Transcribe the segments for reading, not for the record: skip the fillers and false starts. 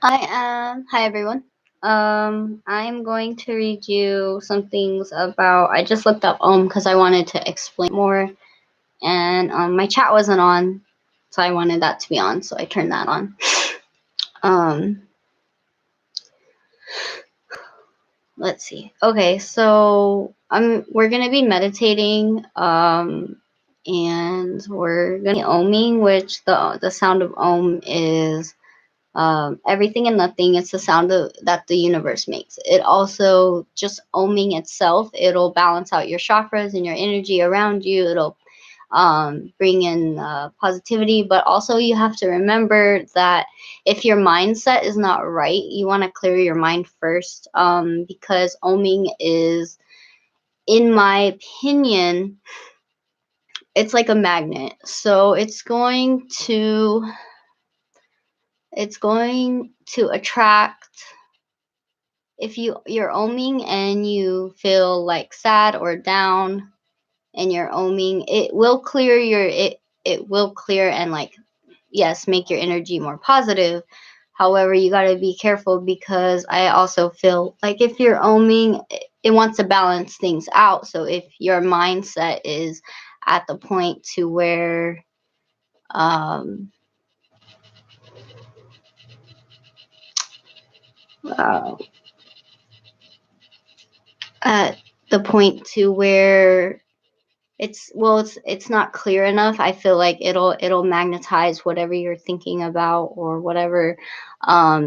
Hi everyone. I'm going to read you some things about. I just looked up because I wanted to explain more, and my chat wasn't on, so I wanted that to be on, so I turned that on. Um, let's see. Okay, so we're gonna be meditating, and we're gonna be oming, which the sound of om is everything and nothing. It's the sound that the universe makes. It also just oming itself, it'll balance out your chakras and your energy around you. It'll bring in positivity, but also you have to remember that if your mindset is not right, you want to clear your mind first, because oming is, in my opinion, it's like a magnet. So it's going to attract. If you're oming and you feel like sad or down and you're oming, it will clear and, like, yes, make your energy more positive. However, you got to be careful, because I also feel like if you're oming, it wants to balance things out. So if your mindset is at the point to where um uh, at the point to where it's not clear enough, I feel like it'll magnetize whatever you're thinking about, or whatever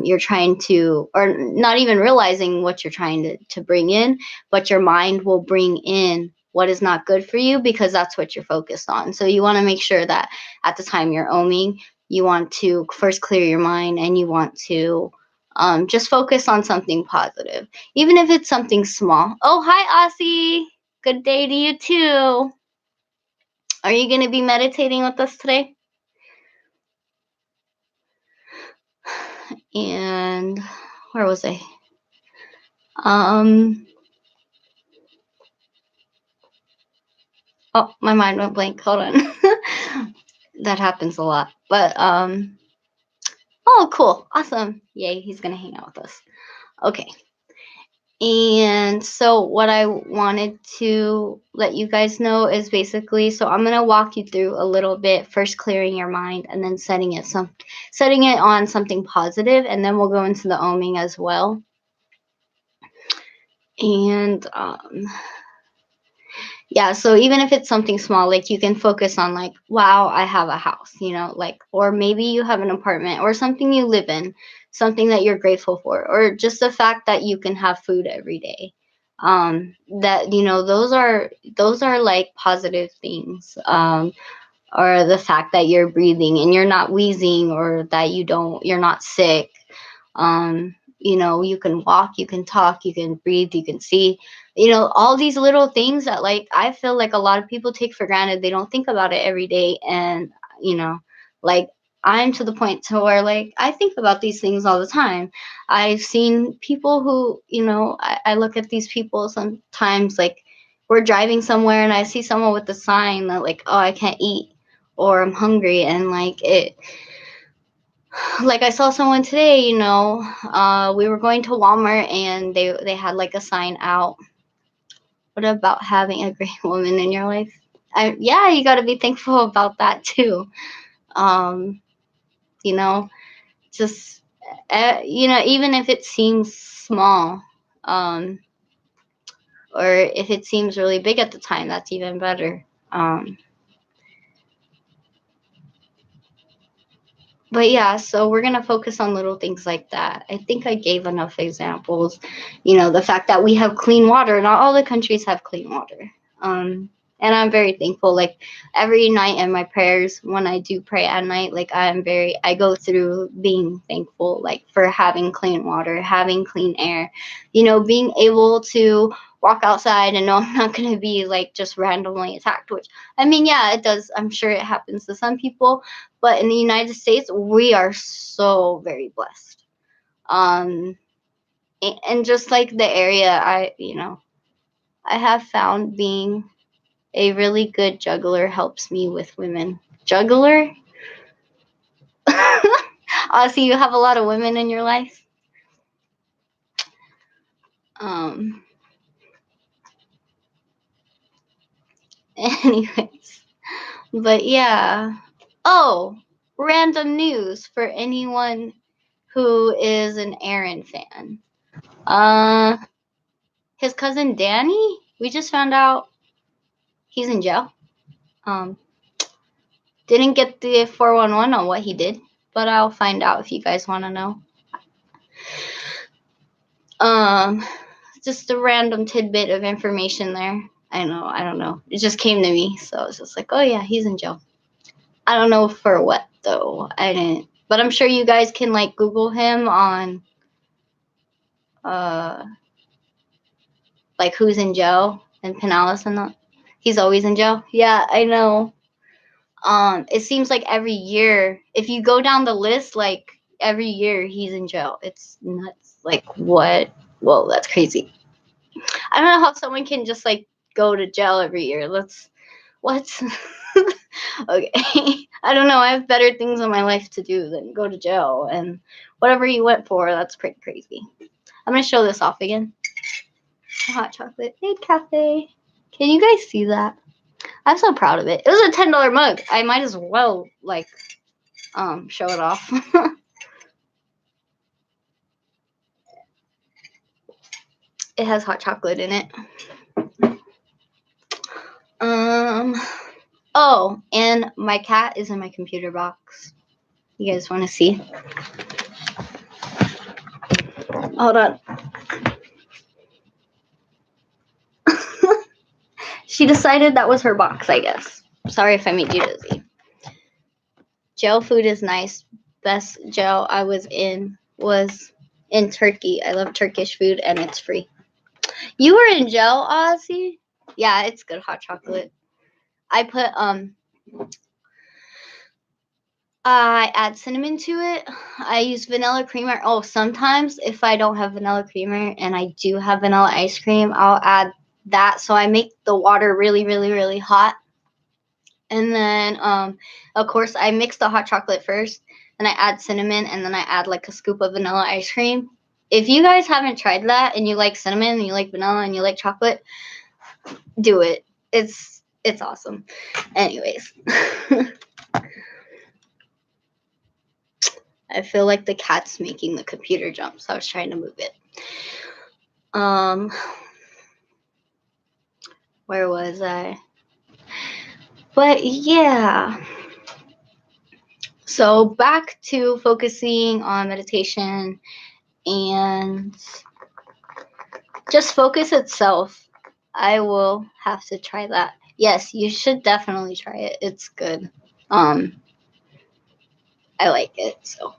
you're trying to, or not even realizing what you're trying to bring in, but your mind will bring in what is not good for you, because that's what you're focused on. So you want to make sure that at the time you're oming, you want to first clear your mind, and you want to just focus on something positive, even if it's something small. Oh, hi, Aussie. Good day to you too. Are you going to be meditating with us today? And where was I? Um, oh, my mind went blank. Hold on. That happens a lot. But oh, cool. Awesome. Yay, he's going to hang out with us. Okay. And so what I wanted to let you guys know is basically, so I'm going to walk you through a little bit, first clearing your mind, and then setting it on something positive, and then we'll go into the oming as well. And yeah, so even if it's something small, like, you can focus on, like, wow, I have a house, like, or maybe you have an apartment or something you live in, something that you're grateful for, or just the fact that you can have food every day. That, those are like positive things. Or the fact that you're breathing and you're not wheezing, or that you're not sick. You can walk, you can talk, you can breathe, you can see, all these little things that, like, I feel like a lot of people take for granted. They don't think about it every day. And, like, I'm to the point to where, like, I think about these things all the time. I've seen people who, I look at these people sometimes, like, we're driving somewhere and I see someone with a sign that, like, oh, I can't eat, or I'm hungry, and, like, I saw someone today, we were going to Walmart, and they had, like, a sign out. What about having a great woman in your life? Yeah, you got to be thankful about that too. Um, you know, just even if it seems small, um, or if it seems really big at the time, that's even better. But yeah, so we're gonna focus on little things like that. I think I gave enough examples. The fact that we have clean water. Not all the countries have clean water. And I'm very thankful. Like, every night in my prayers, when I do pray at night, like, I go through being thankful, like, for having clean water, having clean air, being able to walk outside and know I'm not going to be, like, just randomly attacked, which, I mean, yeah, it does. I'm sure it happens to some people, but in the United States, we are so very blessed. Um, and just, like, the area, I have found being a really good juggler helps me with women. Juggler? Honestly, you have a lot of women in your life. Anyways, but yeah. Oh, random news for anyone who is an Aaron fan. Uh, his cousin Danny, we just found out he's in jail. Didn't get the 411 on what he did, but I'll find out if you guys want to know. Just a random tidbit of information there. I don't know. It just came to me, so I was just like, oh yeah, he's in jail. I don't know for what though. I didn't, but I'm sure you guys can like Google him on like who's in jail and Pinellas and that. He's always in jail. Yeah, I know. It seems like every year, if you go down the list, like every year he's in jail. It's nuts. Like what? Whoa, that's crazy. I don't know how someone can just like go to jail every year. What? Okay. I don't know. I have better things in my life to do than go to jail. And whatever you went for, that's pretty crazy. I'm going to show this off again. Hot chocolate made cafe. Can you guys see that? I'm so proud of it. It was a $10 mug. I might as well like show it off. It has hot chocolate in it. Oh, and my cat is in my computer box. You guys want to see? Hold on. She decided that was her box, I guess. Sorry if I made you dizzy. Jail food is nice. Best jail I was in Turkey. I love Turkish food and it's free. You were in jail, Ozzy? Yeah, it's good hot chocolate. I put I add cinnamon to it. I use vanilla creamer. Oh, sometimes if I don't have vanilla creamer and I do have vanilla ice cream, I'll add that. So I make the water really, really, really hot. And then, of course, I mix the hot chocolate first, and I add cinnamon, and then I add like a scoop of vanilla ice cream. If you guys haven't tried that and you like cinnamon and you like vanilla and you like chocolate, do it. It's awesome. Anyways. I feel like the cat's making the computer jump, so I was trying to move it. Where was I? But yeah. So back to focusing on meditation and just focus itself. I will have to try that. Yes, you should definitely try it. It's good. I like it. So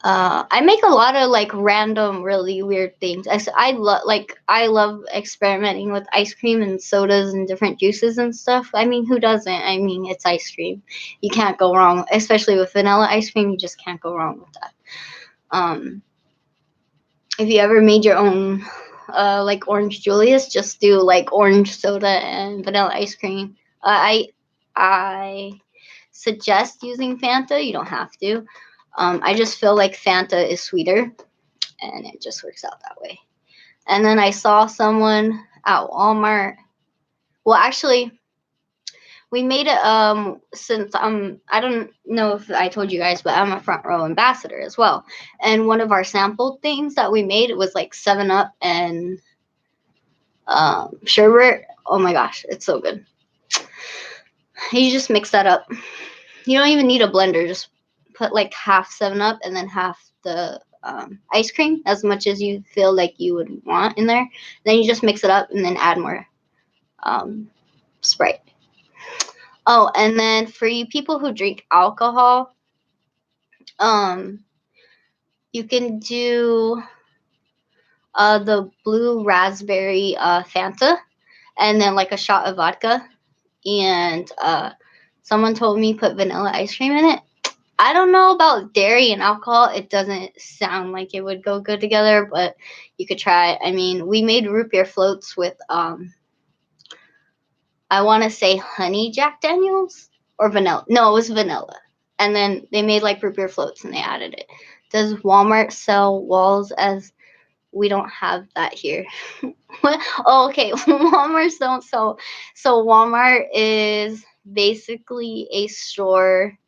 I make a lot of like random, really weird things. I love experimenting with ice cream and sodas and different juices and stuff. I mean, who doesn't? I mean, it's ice cream. You can't go wrong, especially with vanilla ice cream. You just can't go wrong with that. If you ever made your own, like Orange Julius, just do like orange soda and vanilla ice cream. I suggest using Fanta. You don't have to. I just feel like Fanta is sweeter, and it just works out that way. And then I saw someone at Walmart. Well, actually, we made it since I don't know if I told you guys, but I'm a front row ambassador as well. And one of our sample things that we made was like 7-Up and sherbet. Oh my gosh, it's so good. You just mix that up. You don't even need a blender. Just put like half 7-Up and then half the ice cream, as much as you feel like you would want in there. Then you just mix it up and then add more Sprite. Oh, and then for you people who drink alcohol, you can do the blue raspberry Fanta, and then like a shot of vodka. And someone told me put vanilla ice cream in it. I don't know about dairy and alcohol. It doesn't sound like it would go good together, but you could try. I mean, we made root beer floats with I want to say honey Jack Daniels or vanilla. No, it was vanilla. And then they made like root beer floats and they added it. Does Walmart sell walls as we don't have that here? Oh, okay. Walmart's don't sell. So Walmart is basically a store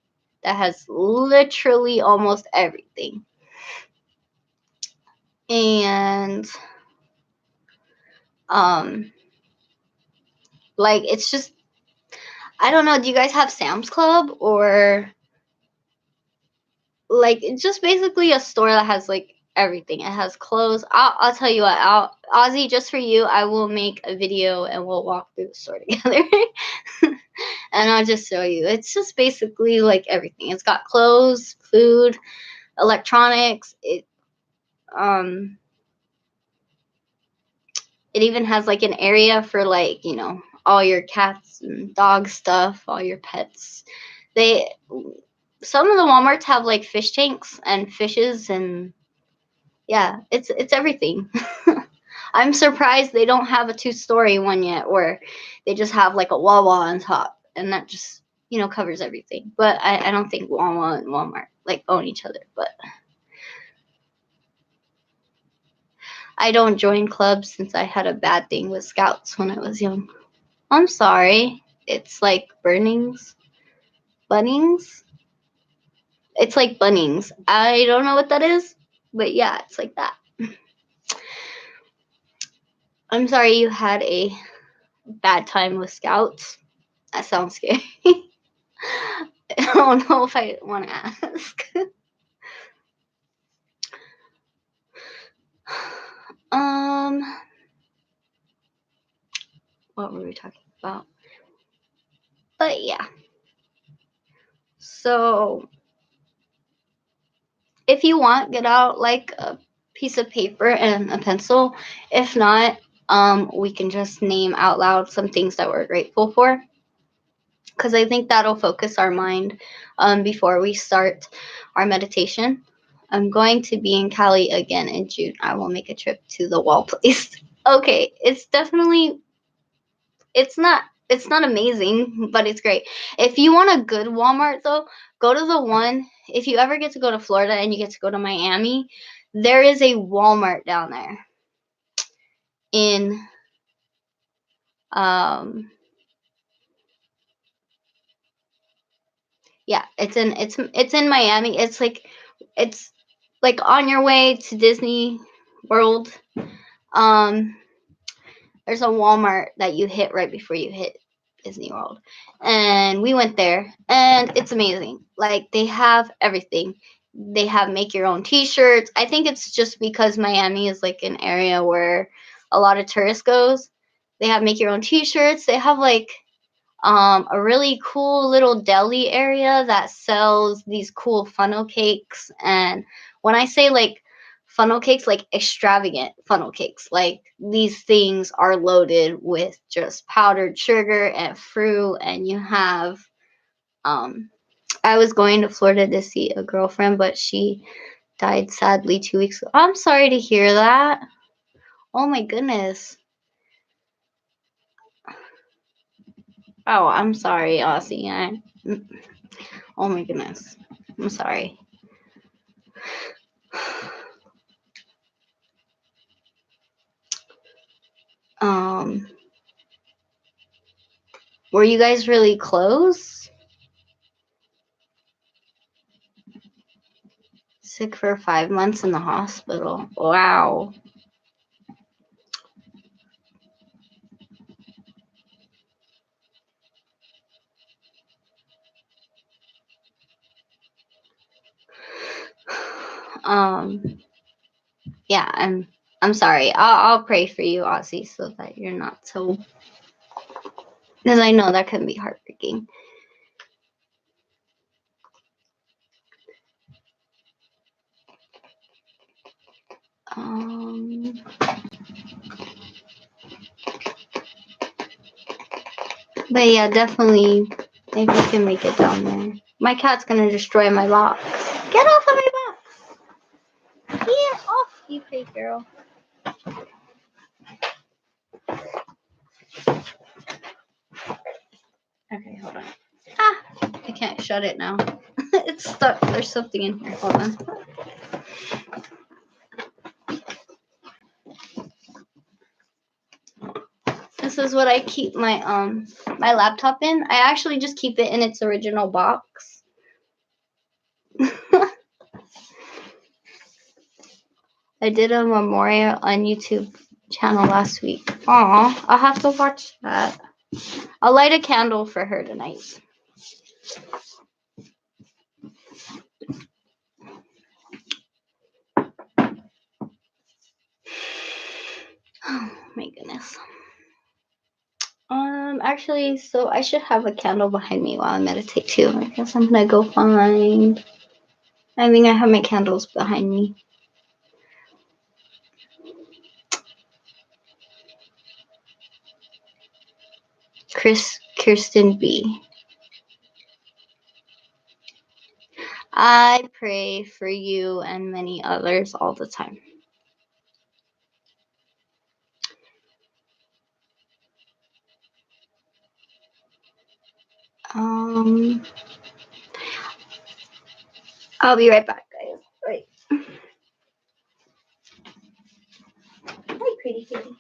that has literally almost everything. And like it's just, I don't know, do you guys have Sam's Club, or like it's just basically a store that has like everything. It has clothes. I'll tell you what, Ozzy, just for you, I will make a video and we'll walk through the store together. And I'll just show you. It's just basically like everything. It's got clothes, food, electronics. It even has like an area for like, you know, all your cats and dog stuff, all your pets. Some of the Walmarts have like fish tanks and fishes, and yeah, it's everything. I'm surprised they don't have a 2-story one yet, where they just have like a Wawa on top, and that just, you know, covers everything. But I don't think Wawa and Walmart like own each other. But I don't join clubs since I had a bad thing with scouts when I was young. I'm sorry. It's like Bunnings. It's like Bunnings. I don't know what that is, but yeah, it's like that. I'm sorry you had a bad time with scouts. That sounds scary. I don't know if I want to ask. um, what were we talking about? But yeah. So if you want, get out like a piece of paper and a pencil. If not, we can just name out loud some things that we're grateful for, because I think that'll focus our mind before we start our meditation. I'm going to be in Cali again in June. I will make a trip to the wall place. Okay, it's not amazing, but it's great. If you want a good Walmart though, go to the one, if you ever get to go to Florida and you get to go to Miami, there is a Walmart down there in um yeah, it's in Miami. It's like on your way to Disney World. Um there's a Walmart that you hit right before you hit Disney World. And we went there and it's amazing. Like they have everything. They have make your own t-shirts. I think it's just because Miami is like an area where a lot of tourists goes. They have make your own t-shirts. They have like a really cool little deli area that sells these cool funnel cakes. And when I say like funnel cakes, like extravagant funnel cakes, like these things are loaded with just powdered sugar and fruit. And you have, I was going to Florida to see a girlfriend, but she died sadly 2 weeks ago. I'm sorry to hear that. Oh my goodness. Oh, I'm sorry, Aussie. Oh my goodness. I'm sorry. Um, were you guys really close? Sick for 5 months in the hospital. Wow. Um, yeah, I'm sorry. I'll pray for you, Ozzy, so that you're not so, because I know that can be heartbreaking. But yeah, definitely, maybe you can make it down there. My cat's gonna destroy my box. Get off of my box! Get off, you big girl. Okay, hold on. Ah! I can't shut it now. It's stuck. There's something in here. Hold on. This is what I keep my my laptop in. I actually just keep it in its original box. I did a memorial on YouTube channel last week. Aw, I'll have to watch that. I'll light a candle for her tonight. Oh my goodness. Actually, so I should have a candle behind me while I meditate too. I guess I'm gonna go find. I think I have my candles behind me. Kirsten B. I pray for you and many others all the time. I'll be right back, guys. Right. Hi, pretty kitty.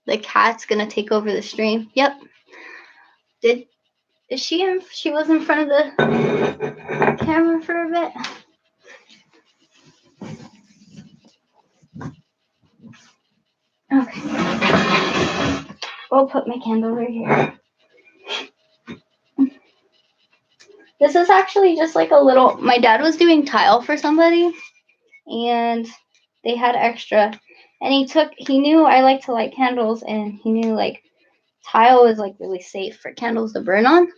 The cat's gonna take over the stream. Yep. Is she in? She was in front of the camera for a bit. Okay. I'll put my candle right here. This is actually just like a little. My dad was doing tile for somebody, and they had extra. And he knew I like to light candles, and he knew like tile is like really safe for candles to burn on.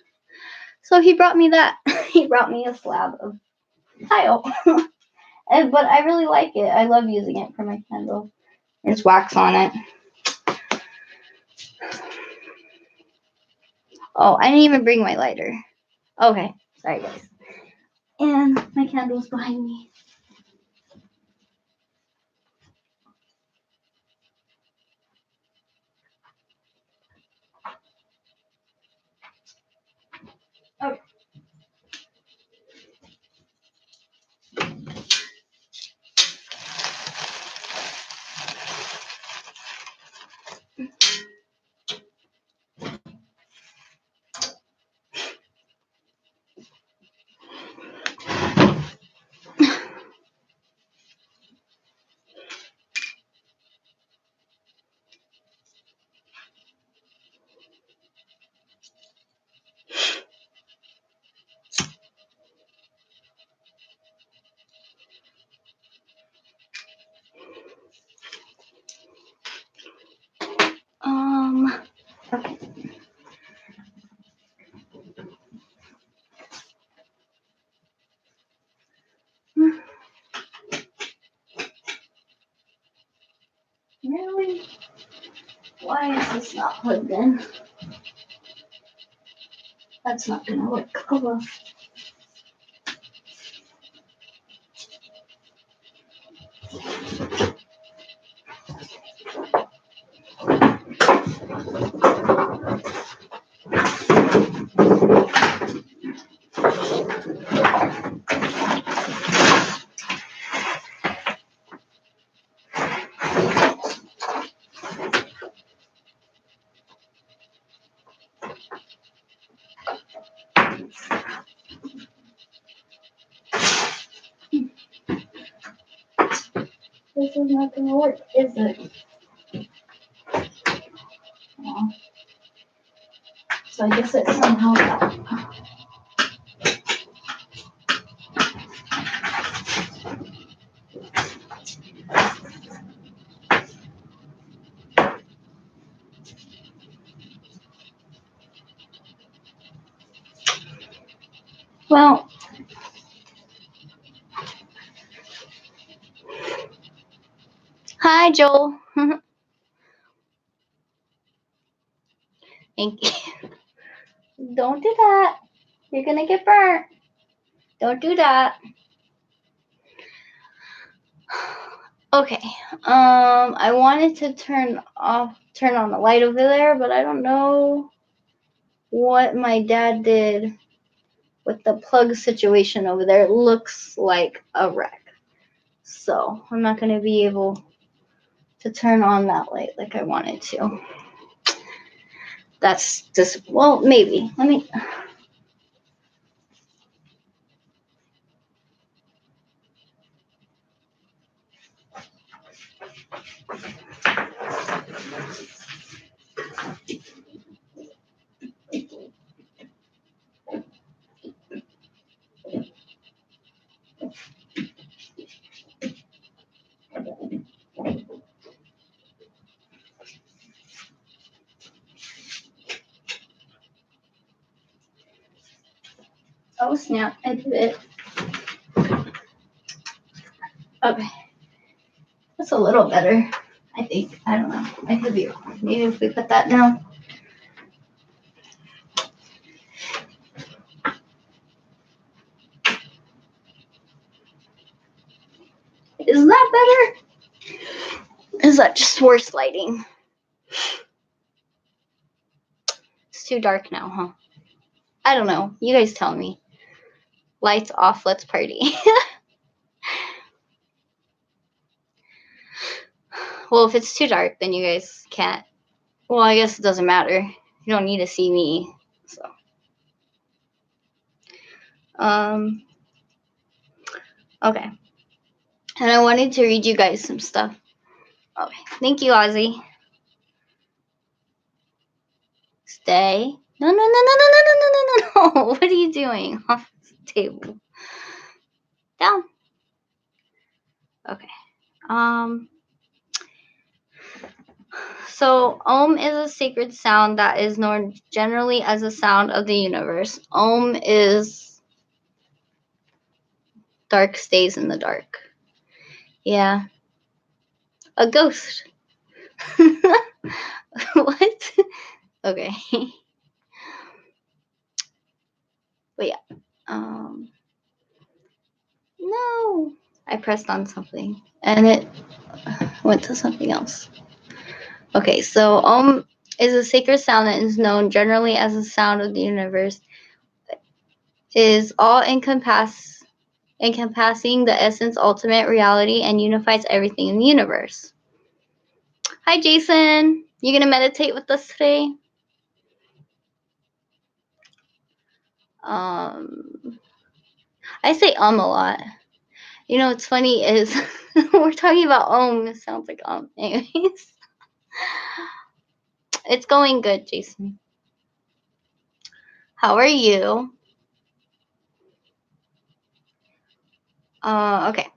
So he brought me that. He brought me a slab of tile. But I really like it. I love using it for my candle. There's wax on it. Oh, I didn't even bring my lighter. Okay, sorry guys. And my candle's behind me. Okay. Okay. Really? Why is this not plugged in? That's not gonna work. Oh well. This is not gonna work, is it? Oh. So I guess it somehow got. Well, hi, Joel. Thank you. Don't do that. You're gonna get burnt. Don't do that. Okay. I wanted to turn on the light over there, but I don't know what my dad did with the plug situation over there. It looks like a wreck. So I'm not gonna be able to turn on that light like I wanted to. That's just, well, maybe. Let me. Oh snap! I did it. Okay, that's a little better. I think. I don't know. I could be wrong. Maybe if we put that down. Is that better? Is that just worse lighting? It's too dark now, huh? I don't know. You guys tell me. Lights off. Let's party. Well, if it's too dark, then you guys can't. Well, I guess it doesn't matter. You don't need to see me. So, okay. And I wanted to read you guys some stuff. Okay. Thank you, Ozzy. Stay. No, no, no, no, no, no, no, no, no, no. What are you doing off the table? Down. Okay. So Om is a sacred sound that is known generally as a sound of the universe. Om is dark stays in the dark. Yeah. A ghost. What? Okay. But yeah. No. I pressed on something and it went to something else. Okay, so Om is a sacred sound that is known generally as the sound of the universe. Is all encompassing the essence, ultimate reality, and unifies everything in the universe. Hi, Jason. You gonna meditate with us today? I say a lot. You know, what's funny is we're talking about It sounds like Anyways, it's going good, Jason. How are you? Okay.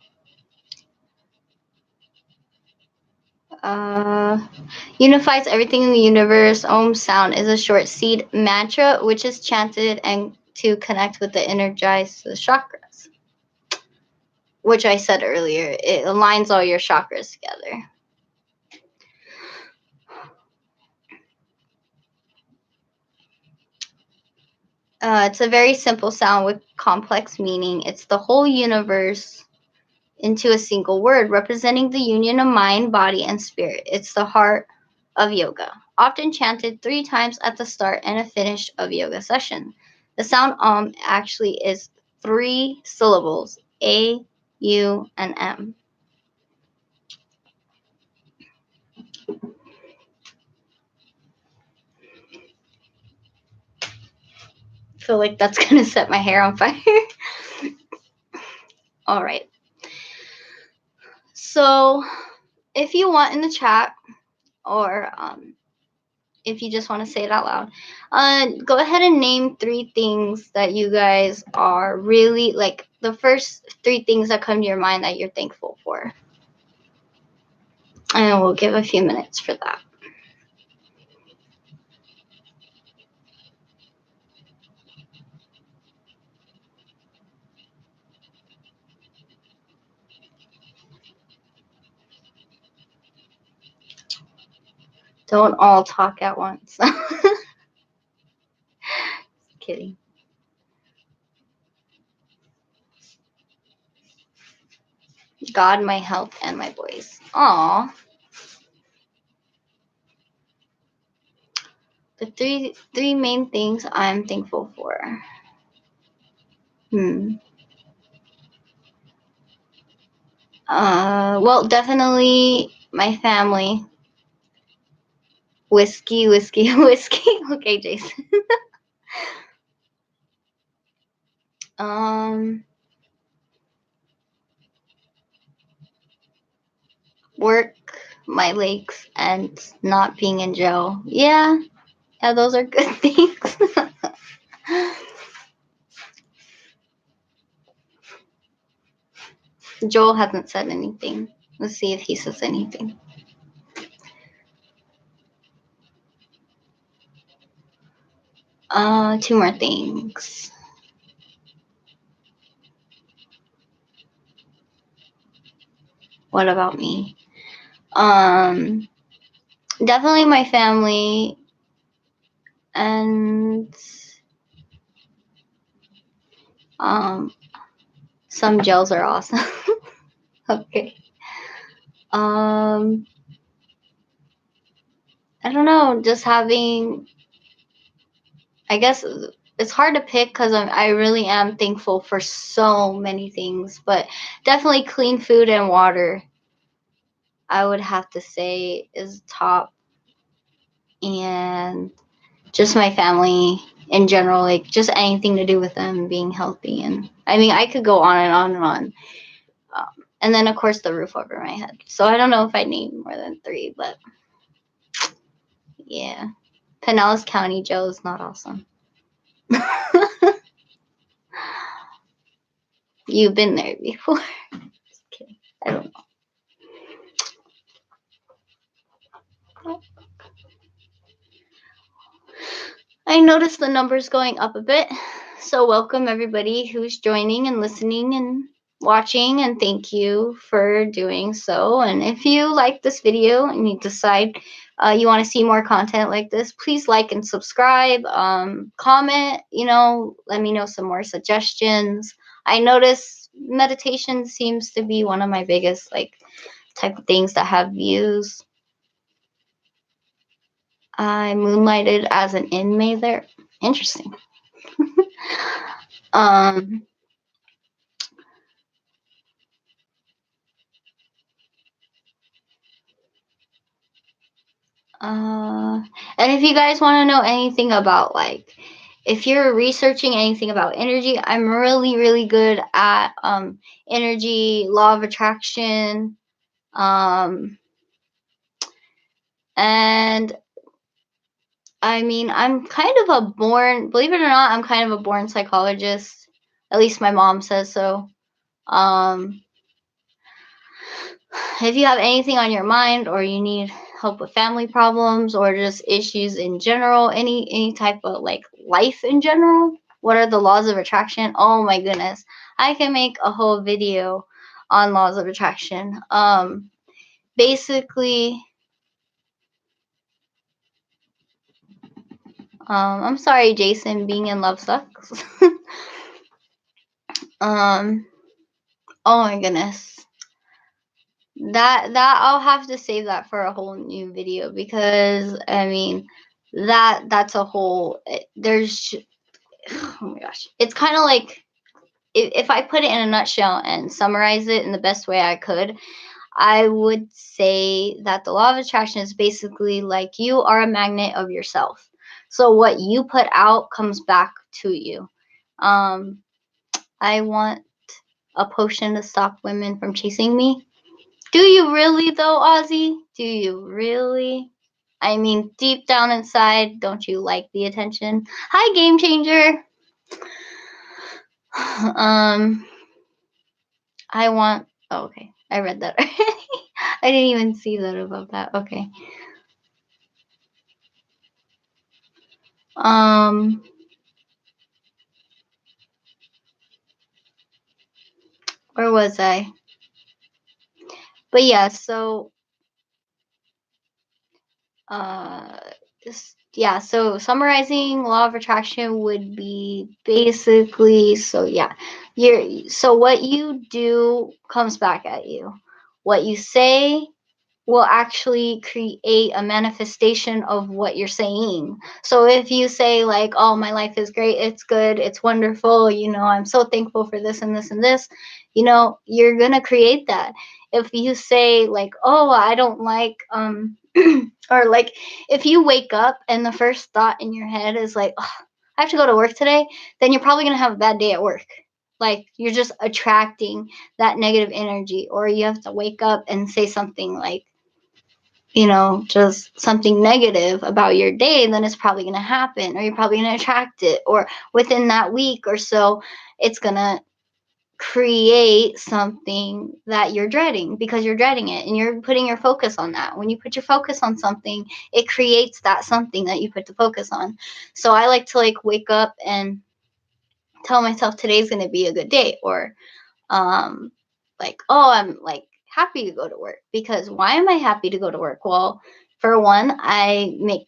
Unifies everything in the universe. Om sound is a short seed mantra which is chanted and to connect with the energized chakras. Which I said earlier, it aligns all your chakras together. It's a very simple sound with complex meaning. It's the whole universe into a single word, representing the union of mind, body, and spirit. It's the heart of yoga, often chanted 3 times at the start and a finish of yoga session. The sound actually is 3 syllables, A, U, and M. I feel like that's going to set my hair on fire. All right. So, if you want in the chat, or if you just want to say it out loud, go ahead and name 3 things that you guys are really, like, the first 3 things that come to your mind that you're thankful for. And we'll give a few minutes for that. Don't all talk at once. Kidding. God, my health, and my voice. Aw. The three main things I'm thankful for. Well, definitely my family. Whiskey, whiskey, whiskey. Okay, Jason. Work, my legs, and not being in jail. Yeah, those are good things. Joel hasn't said anything. Let's see if he says anything. Two more things. What about me? Definitely my family, and some gels are awesome. Okay. I don't know, just having, I guess it's hard to pick because I really am thankful for so many things, but definitely clean food and water, I would have to say, is top. And just my family in general, like just anything to do with them being healthy. And I mean, I could go on and on and on. And then, of course, the roof over my head. So I don't know if I need more than three, but yeah. Pinellas County Joe is not awesome. You've been there before. Just kidding. I don't know. I noticed the numbers going up a bit. So welcome everybody who's joining and listening and watching, and thank you for doing so. And if you like this video and you decide you want to see more content like this, please like and subscribe, comment, let me know some more suggestions. I notice meditation seems to be one of my biggest type of things that have views. I moonlighted as an inmate there. Interesting. And if you guys want to know anything about if you're researching anything about energy, I'm really, really good at energy, law of attraction, and I mean, I'm kind of believe it or not, I'm kind of a born psychologist. At least my mom says so. If you have anything on your mind, or you need help with family problems, or just issues in general, any type of life in general, what are the laws of attraction? Oh my goodness, I can make a whole video on laws of attraction. Basically, I'm sorry, Jason, being in love sucks. Oh my goodness, that I'll have to save that for a whole new video, because I mean that's a whole, there's, oh my gosh, it's kind of like, if I put it in a nutshell and summarize it in the best way I could, I would say that the law of attraction is basically like you are a magnet of yourself. So what you put out comes back to you. I want a potion to stop women from chasing me. Do you really though, Ozzy? Do you really? I mean, deep down inside, don't you like the attention? Hi, Game Changer. I want. Oh, okay, I read that already. I didn't even see that above that. Okay. Where was I? But yeah, so Yeah, so summarizing law of attraction would be basically, so yeah, so what you do comes back at you. What you say will actually create a manifestation of what you're saying. So if you say like, "Oh, my life is great, it's good, it's wonderful, I'm so thankful for this and this and this," you're going to create that. If you say like, "Oh, I don't like or like if you wake up and the first thought in your head is like, "Oh, I have to go to work today," then you're probably going to have a bad day at work. Like you're just attracting that negative energy. Or you have to wake up and say something like, just something negative about your day, then it's probably going to happen, or you're probably going to attract it, or within that week or so, it's going to create something that you're dreading because you're dreading it and you're putting your focus on that. When you put your focus on something, it creates that something that you put the focus on. So I like to like wake up and tell myself today's going to be a good day, or like, oh, I'm like happy to go to work. Because why am I happy to go to work? Well, for one, I make,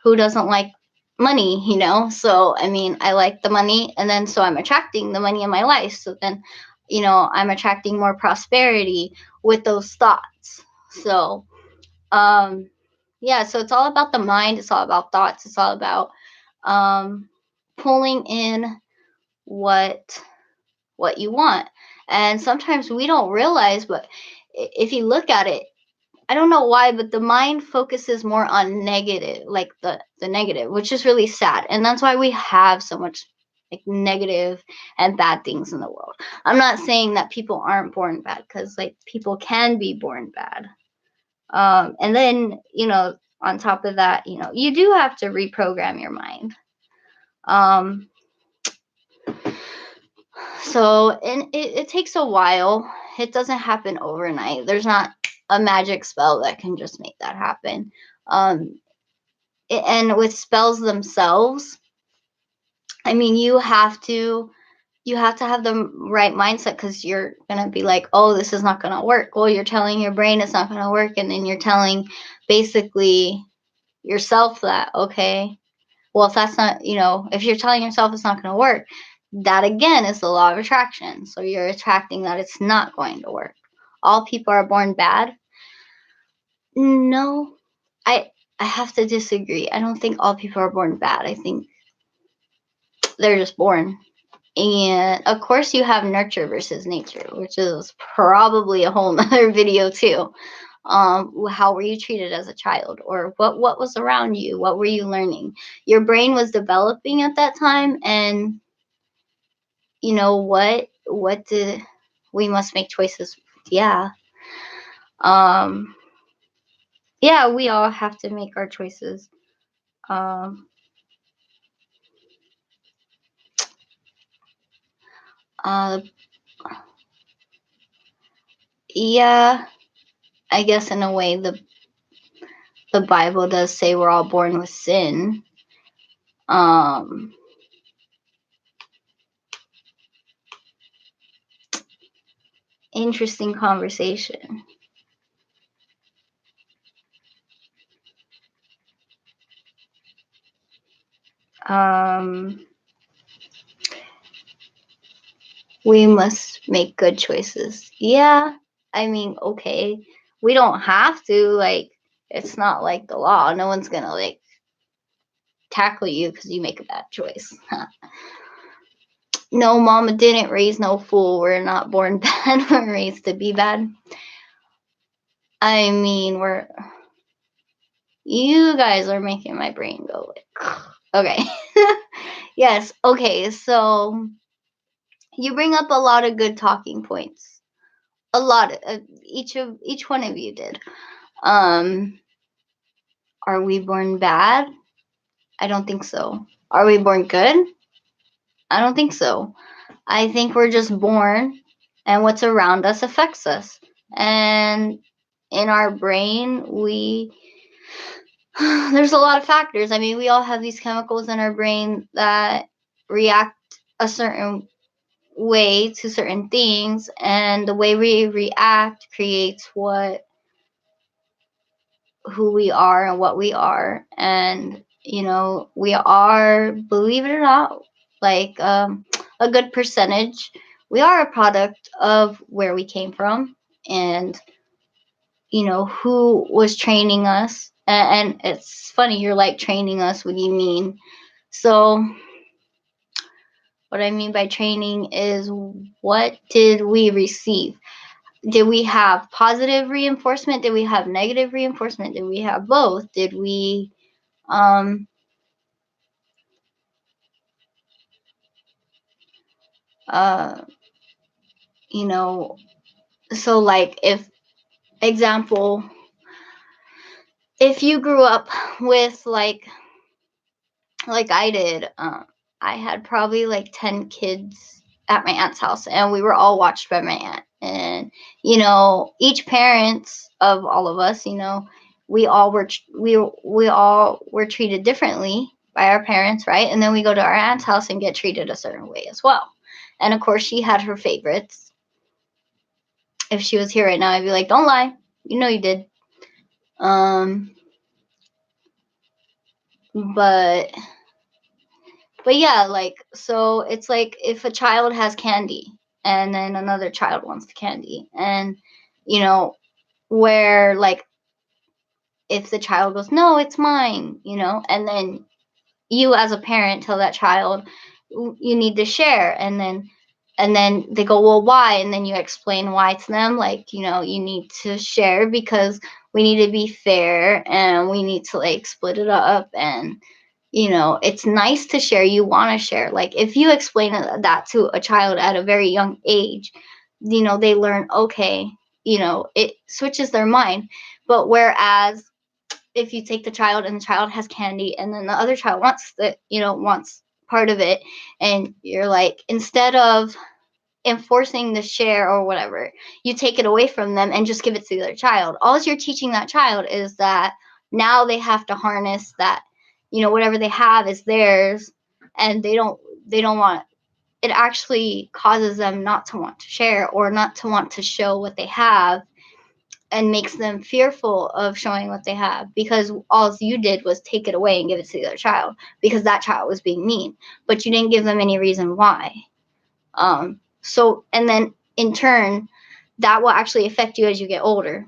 who doesn't like money, So I mean, I like the money, and then so I'm attracting the money in my life. So then, I'm attracting more prosperity with those thoughts. So yeah, so it's all about the mind, it's all about thoughts, it's all about um pulling in what you want. And sometimes we don't realize, but if you look at it, I don't know why, but the mind focuses more on negative, like the negative, which is really sad. And that's why we have so much like negative and bad things in the world. I'm not saying that people aren't born bad, because like people can be born bad. And then, on top of that, you do have to reprogram your mind. Um, So, and it takes a while. It doesn't happen overnight. There's not a magic spell that can just make that happen. Um, and with spells themselves, I mean, you have to have the right mindset, because you're gonna be like, oh, this is not gonna work. Well, you're telling your brain it's not gonna work, and then you're telling basically yourself that, okay, well, if that's not, if you're telling yourself it's not going to work, that again is the law of attraction. So you're attracting that it's not going to work. All people are born bad? No, I have to disagree. I don't think all people are born bad. I think they're just born. And of course, you have nurture versus nature, which is probably a whole nother video too. How were you treated as a child, or what was around you? What were you learning? Your brain was developing at that time, and what did we must make choices. Yeah. um yeah, we all have to make our choices. um uh yeah, I guess in a way the Bible does say we're all born with sin. um Interesting conversation. um we must make good choices. Yeah, I mean, okay, we don't have to, like, it's not like the law. No one's gonna like tackle you because you make a bad choice. No, mama didn't raise no fool. We're not born bad. We're raised to be bad. I mean, you guys are making my brain go like, okay. Yes. Okay. So you bring up a lot of good talking points. A lot of each one of you did. Um, are we born bad? I don't think so. Are we born good? I don't think so. I think we're just born, and what's around us affects us. And in our brain, there's a lot of factors. I mean, we all have these chemicals in our brain that react a certain way to certain things, and the way we react creates what who we are and what we are. And we are, believe it or not, like a good percentage, we are a product of where we came from, and who was training us. And it's funny, you're like, training us, what do you mean? So what I mean by training is, what did we receive? Did we have positive reinforcement? Did we have negative reinforcement? Did we have both? Did we um uh you know so, like, if example, if you grew up with, like I did, I had probably like 10 kids at my aunt's house, and we were all watched by my aunt. And each parents of all of us, we all were treated differently by our parents, right? And then we go to our aunt's house and get treated a certain way as well. And of course, she had her favorites. If she was here right now, I'd be like, don't lie, you did. um but yeah, like, so it's like, if a child has candy and then another child wants the candy, and where, like, if the child goes, no, it's mine, and then you as a parent tell that child, you need to share." And then they go, well, why? And then you explain why to them, like, you need to share because we need to be fair, and we need to, like, split it up. And it's nice to share. You want to share. Like, if you explain that to a child at a very young age, they learn, okay, it switches their mind. But whereas if you take the child and the child has candy, and then the other child wants part of it, and you're like, instead of enforcing the share or whatever, you take it away from them and just give it to the other child. All you're teaching that child is that now they have to harness that, whatever they have is theirs, and they don't want. It actually causes them not to want to share, or not to want to show what they have, and makes them fearful of showing what they have, because all you did was take it away and give it to the other child because that child was being mean, but you didn't give them any reason why. So, and then in turn, that will actually affect you as you get older.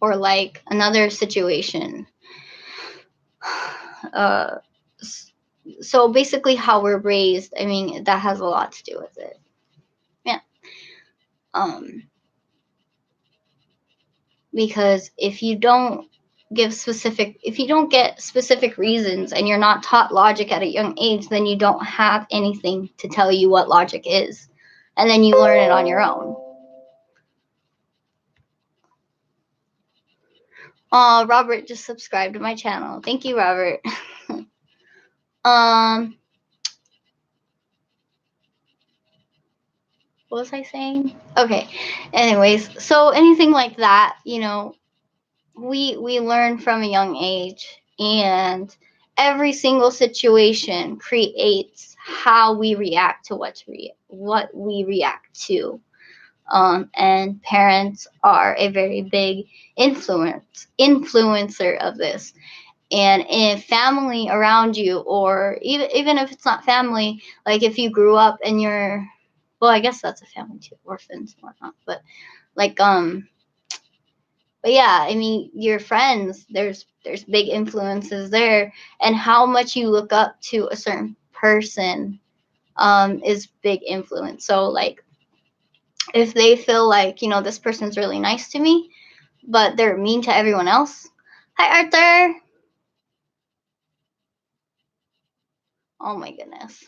Or like another situation. Uh, so basically, how we're raised, I mean, that has a lot to do with it. Yeah. Because if you don't get specific reasons, and you're not taught logic at a young age, then you don't have anything to tell you what logic is, and then you learn it on your own. Robert just subscribed to my channel. Thank you, Robert. What was I saying? Okay. Anyways, so anything like that, we learn from a young age, and every single situation creates how we react to what we react to. And parents are a very big influencer of this. And if family around you, or even if it's not family, like if you grew up and you're, well, I guess that's a family too, orphans and whatnot, but like but yeah, I mean, your friends, there's big influences there, and how much you look up to a certain person is big influence. So like, if they feel like, this person's really nice to me, but they're mean to everyone else. Hi, Arthur. Oh my goodness.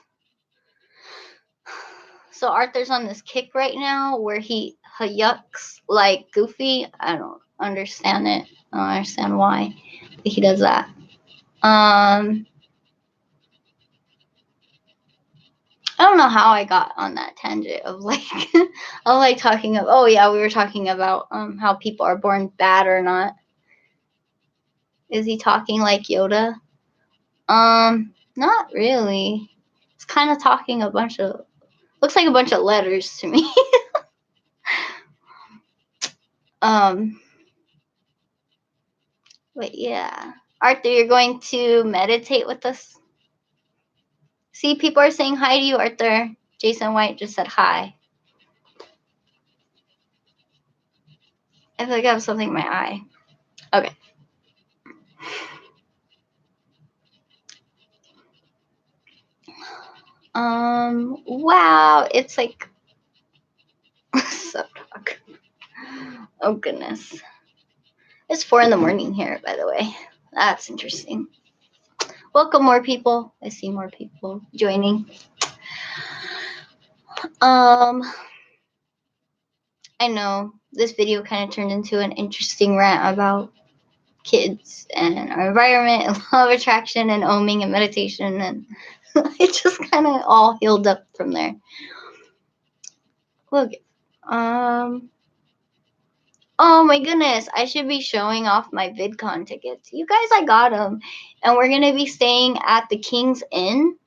So Arthur's on this kick right now where he yucks like Goofy. I don't understand it. I don't understand why he does that. I don't know how I got on that tangent of like of like talking of, oh yeah, we were talking about how people are born bad or not. Is he talking like Yoda? Not really. It's kind of talking looks like a bunch of letters to me. um But yeah. Arthur, you're going to meditate with us? See, people are saying hi to you, Arthur. Jason White just said hi. I feel like I have something in my eye. Okay. Wow, it's like so dark. Oh goodness. It's 4 in the morning here, by the way. That's interesting. Welcome more people. I see more people joining. I know this video kind of turned into an interesting rant about kids and our environment and law of attraction and oming and meditation, and it just kind of all healed up from there. Look, oh my goodness, I should be showing off my VidCon tickets. You guys, I got them, and we're gonna be staying at the King's Inn,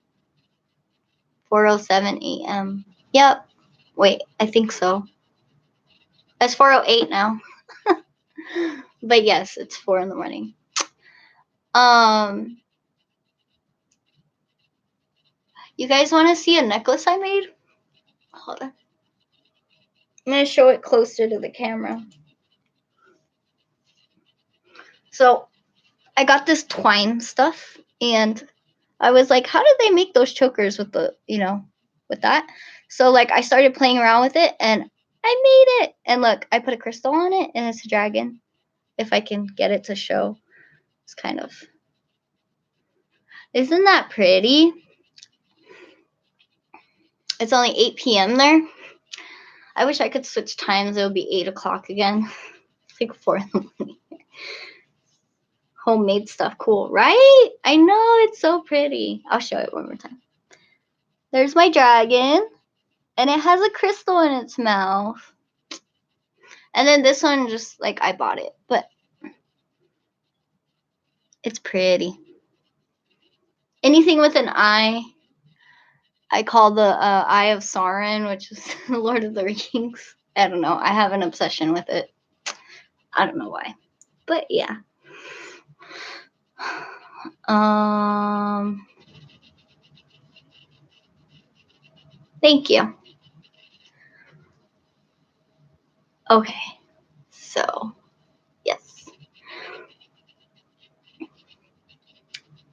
4:07 a.m. Yep. Wait, I think so. It's 4:08 now. But yes, it's 4 in the morning. You guys want to see a necklace I made? Hold on. I'm going to show it closer to the camera. So, I got this twine stuff, and I was like, how did they make those chokers with the, with that? So, like, I started playing around with it, and I made it. And look, I put a crystal on it, and it's a dragon. If I can get it to show. It's kind of... Isn't that pretty? It's only 8 p.m. there. I wish I could switch times. It would be 8 o'clock again. It's like 4 in the morning. Homemade stuff. Cool, right? I know, it's so pretty. I'll show it one more time. There's my dragon. And it has a crystal in its mouth. And then this one, just like I bought it. But it's pretty. Anything with an eye, I call the Eye of Sauron, which is the Lord of the Rings. I don't know. I have an obsession with it. I don't know why. But yeah. Thank you. Okay. So, yes.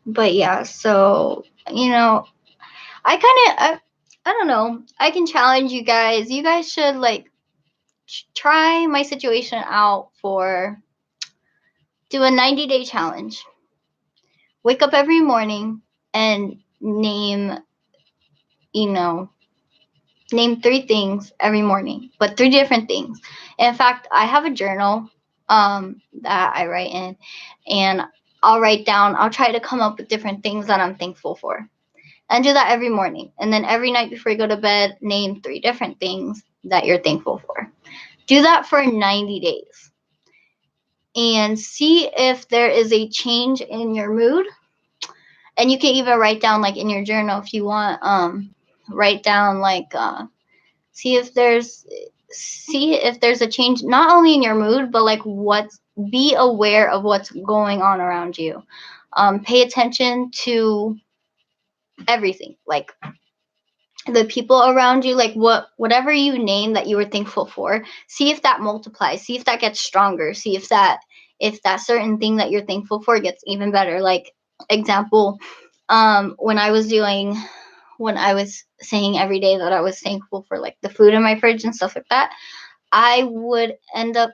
But yeah, so, I don't know. I can challenge you guys. You guys should like try my situation out do a 90-day challenge. Wake up every morning and name 3 things every morning, but 3 different things. In fact, I have a journal that I write in, and I'll try to come up with different things that I'm thankful for. And do that every morning. And then every night before you go to bed, name 3 different things that you're thankful for. Do that for 90 days. And see if there is a change in your mood. And you can even write down, like, in your journal if you want, write down, like, see if there's a change, not only in your mood, but, like, be aware of what's going on around you. Pay attention to everything, like the people around you, like whatever you name that you were thankful for, see if that multiplies, see if that gets stronger, see if that certain thing that you're thankful for gets even better. Like, example, when I was saying every day that I was thankful for, like, the food in my fridge and stuff like that, I would end up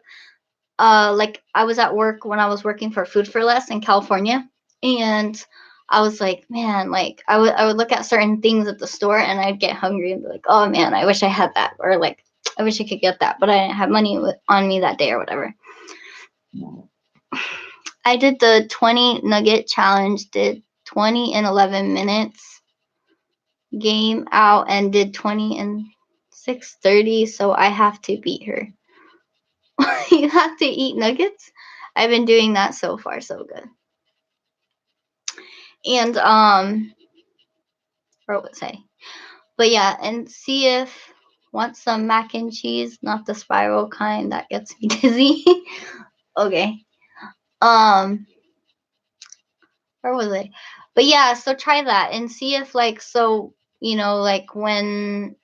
like, I was at work when I was working for Food for Less in California, and I was like, man, like, I would look at certain things at the store and I'd get hungry and be like, oh man, I wish I had that, or like, I wish I could get that, but I didn't have money on me that day or whatever. I did the 20 nugget challenge, did 20 in 11 minutes, game out, and did 20 in 6:30, so I have to beat her. You have to eat nuggets? I've been doing that so far, so good. And what was I? But yeah, and see if want some mac and cheese, not the spiral kind that gets me dizzy. Okay. where was I? But yeah, so try that and see if like so like when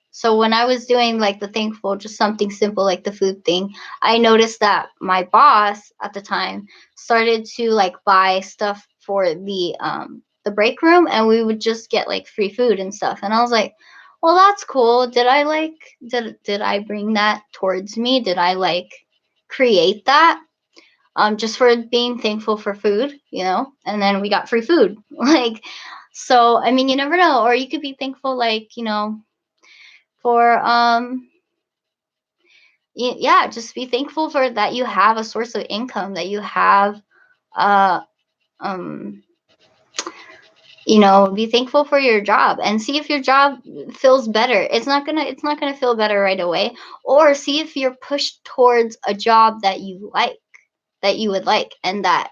I was doing like the thankful, just something simple like the food thing, I noticed that my boss at the time started to like buy stuff for the break room, and we would just get like free food and stuff. And I was like, well, that's cool. Did I bring that towards me? Did I like create that? Just for being thankful for food, and then we got free food. Like, so, I mean, you never know. Or you could be thankful, like, for, yeah, just be thankful for that you have a source of income, that you have, uh, um, be thankful for your job and see if your job feels better. It's not gonna feel better right away. Or see if you're pushed towards a job that you like, that you would like, and that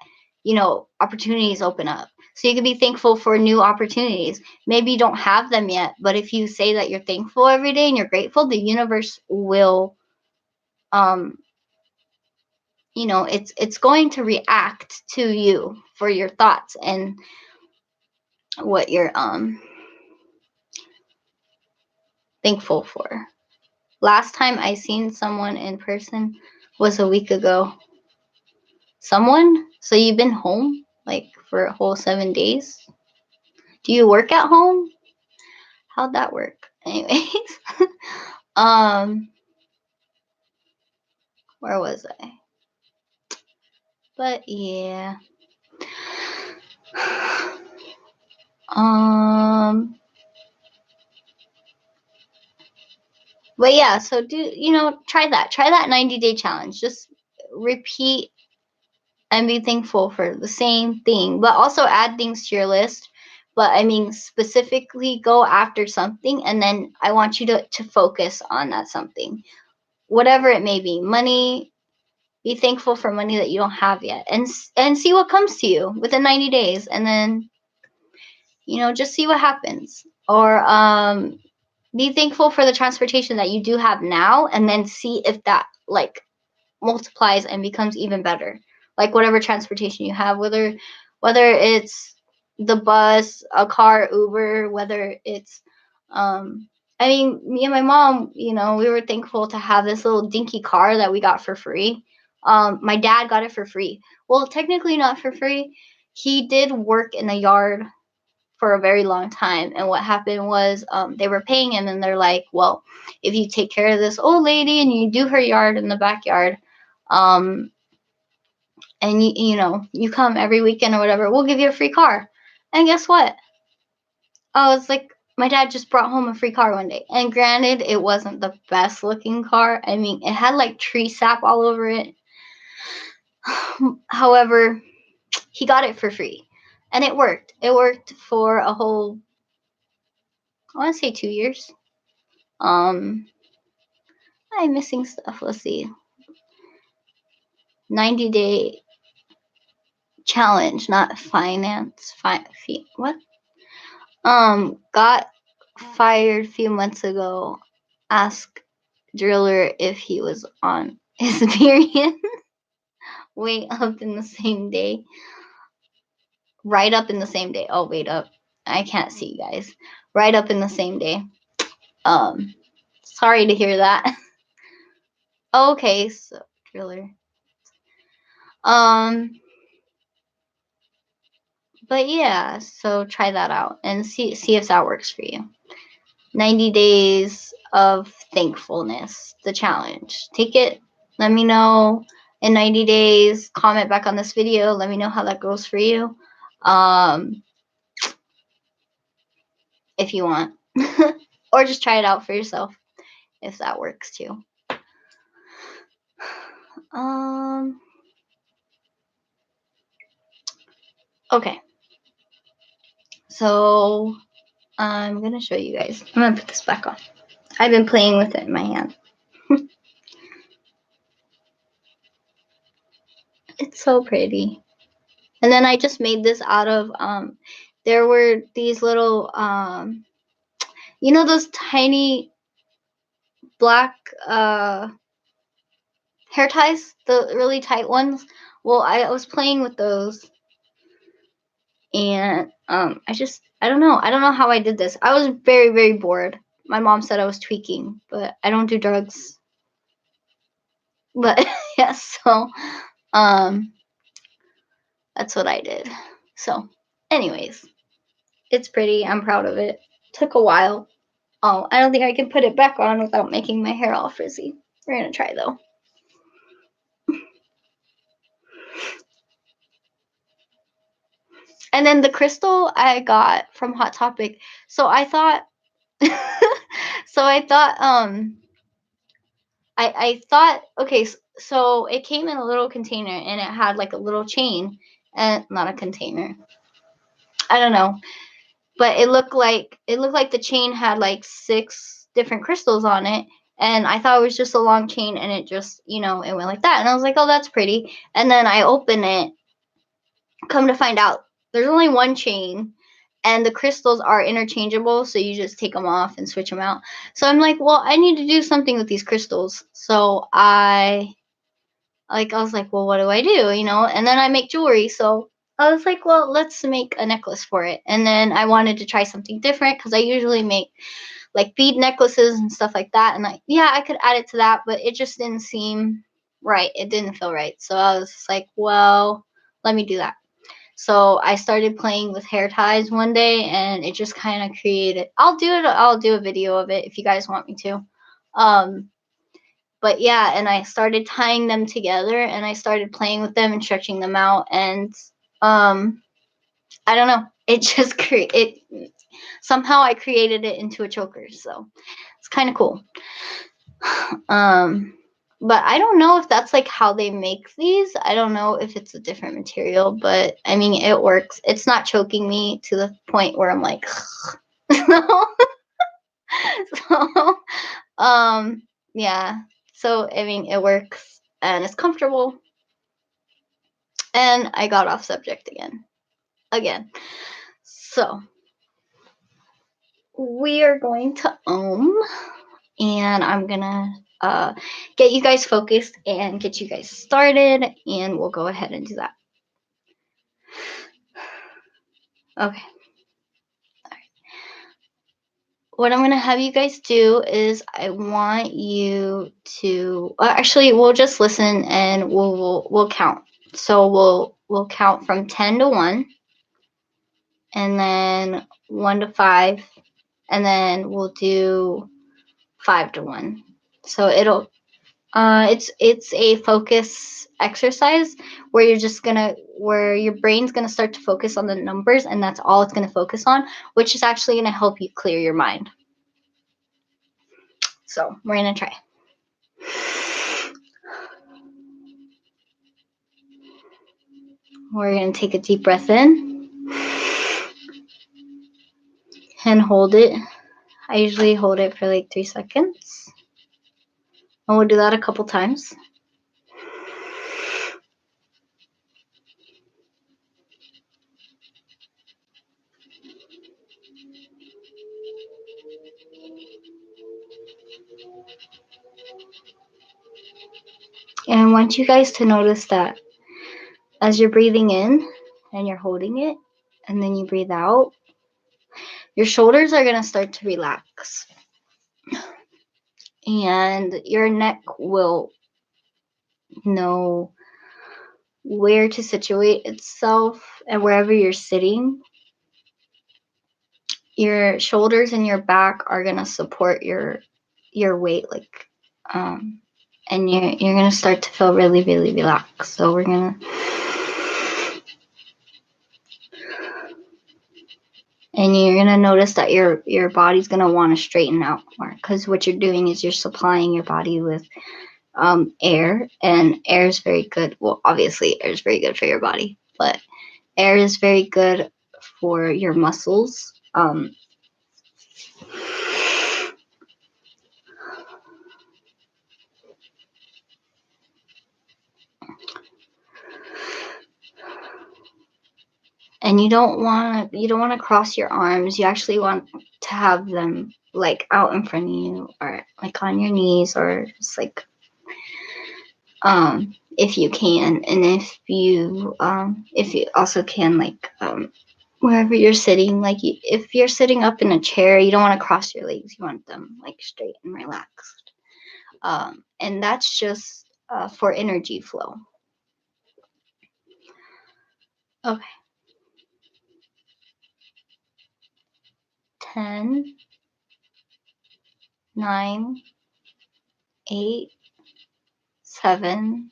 opportunities open up, so you can be thankful for new opportunities. Maybe you don't have them yet, but if you say that you're thankful every day and you're grateful, the universe will um it's going to react to you for your thoughts and what you're thankful for. Last time I seen someone in person was a week ago. Someone? So you've been home like for a whole 7 days? Do you work at home? How'd that work? Anyways, um, where was I? But yeah, um, but yeah. So try that 90-day challenge. Just repeat and be thankful for the same thing, but also add things to your list. But I mean, specifically go after something, and then I want you to focus on that something, whatever it may be. Money, be thankful for money that you don't have yet, and see what comes to you within 90 days, and then just see what happens. Or be thankful for the transportation that you do have now, and then see if that like multiplies and becomes even better. Like whatever transportation you have, whether it's the bus, a car, Uber, whether it's I mean, me and my mom, we were thankful to have this little dinky car that we got for free. My dad got it for free. Well, technically not for free. He did work in the yard for a very long time, and what happened was they were paying him, and they're like, well, if you take care of this old lady and you do her yard in the backyard, um, and you come every weekend or whatever, we'll give you a free car. And guess what? I was like, my dad just brought home a free car one day. And granted, it wasn't the best looking car. I mean, it had like tree sap all over it. However, he got it for free. And it worked. It worked for a whole, I want to say 2 years. I'm missing stuff. Let's see. 90-day challenge, not finance. What? Got fired a few months ago. Asked Driller if he was on his period. Wait up in the same day. Right up in the same day. Oh, wait up. I can't see, guys. Right up in the same day. Sorry to hear that. Okay, so Driller. But yeah, so try that out and see if that works for you. 90 days of thankfulness, the challenge. Take it. Let me know in 90 days. Comment back on this video. Let me know how that goes for you. If you want. Or just try it out for yourself if that works too. Okay. So I'm going to show you guys. I'm going to put this back on. I've been playing with it in my hand. It's so pretty. And then I just made this out of, there were these little, those tiny black hair ties, the really tight ones? Well, I was playing with those. And I don't know. I don't know how I did this. I was very, very bored. My mom said I was tweaking, but I don't do drugs. But yeah, so um that's what I did. So anyways, it's pretty. I'm proud of it. Took a while. Oh, I don't think I can put it back on without making my hair all frizzy. We're gonna try though. And then the crystal I got from Hot Topic. So I thought so I thought I thought okay, so it came in a little container and it had like a little chain and not a container. I don't know, but it looked like the chain had like 6 different crystals on it, and I thought it was just a long chain, and it just it went like that, and I was like, oh, that's pretty. And then I open it, come to find out there's only one chain, and the crystals are interchangeable, so you just take them off and switch them out. So I'm like, well, I need to do something with these crystals. So I was like, well, what do I do? And then I make jewelry. So I was like, well, let's make a necklace for it. And then I wanted to try something different because I usually make like bead necklaces and stuff like that. And yeah, I could add it to that, but it just didn't seem right. It didn't feel right. So I was just like, well, let me do that. So I started playing with hair ties one day, and it just kind of created. I'll do a video of it if you guys want me to. Um, but yeah, and I started tying them together, and I started playing with them and stretching them out, and um I don't know, it just somehow I created it into a choker, so it's kind of cool. um but I don't know if that's like how they make these. I don't know if it's a different material, but I mean, it works. It's not choking me to the point where I'm like so yeah, so I mean, it works and it's comfortable. And I got off subject again. So we are going to and I'm gonna get you guys focused and get you guys started, and we'll go ahead and do that. Okay. What I'm gonna have you guys do is I want you to actually, we'll just listen and we'll count. So we'll count from 10 to 1, and then 1 to 5, and then we'll do 5 to 1. So it's a focus exercise where where your brain's gonna start to focus on the numbers, and that's all it's gonna focus on, which is actually gonna help you clear your mind. So we're gonna try. We're gonna take a deep breath in and hold it. I usually hold it for like 3 seconds. And we'll do that a couple times. And I want you guys to notice that as you're breathing in and you're holding it, and then you breathe out, your shoulders are going to start to relax. And your neck will know where to situate itself, and wherever you're sitting, your shoulders and your back are going to support your weight, like and you're going to start to feel really, really relaxed. So we're going to, and you're going to notice that your body's going to want to straighten out more, because what you're doing is you're supplying your body with air, and air is very good. Well, obviously air is very good for your body, but air is very good for your muscles. And you don't want to cross your arms. You actually want to have them like out in front of you, or like on your knees, or just like if you can, and if you also can, like wherever you're sitting. Like if you're sitting up in a chair, you don't want to cross your legs. You want them like straight and relaxed. And that's just for energy flow. Okay. 10, 9, 8, 7,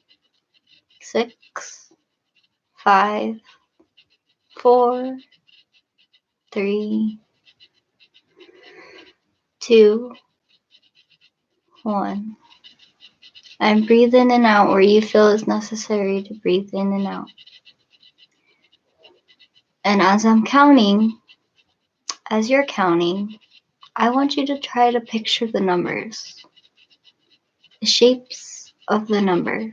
6, 5, 4, 3, 2, 1. And breathe in and out where you feel it's necessary to breathe in and out. And as I'm counting, as you're counting, I want you to try to picture the numbers, the shapes of the numbers.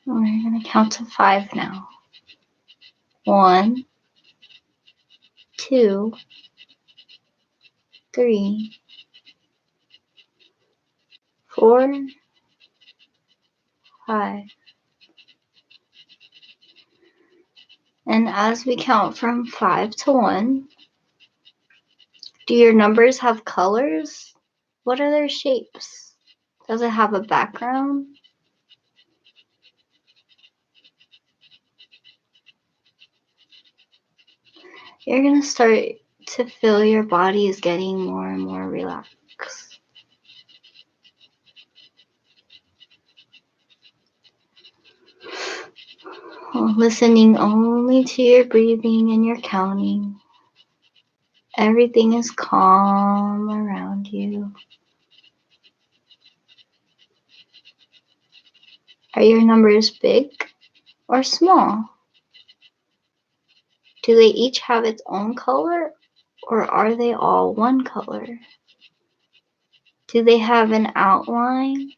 We're going to count to 5 now. 1, 2, 3, 4, 5. And as we count from 5 to 1, do your numbers have colors? What are their shapes? Does it have a background? You're going to start to feel your body is getting more and more relaxed. Listening only to your breathing and your counting. Everything is calm around you. Are your numbers big or small? Do they each have its own color, or are they all one color? Do they have an outline,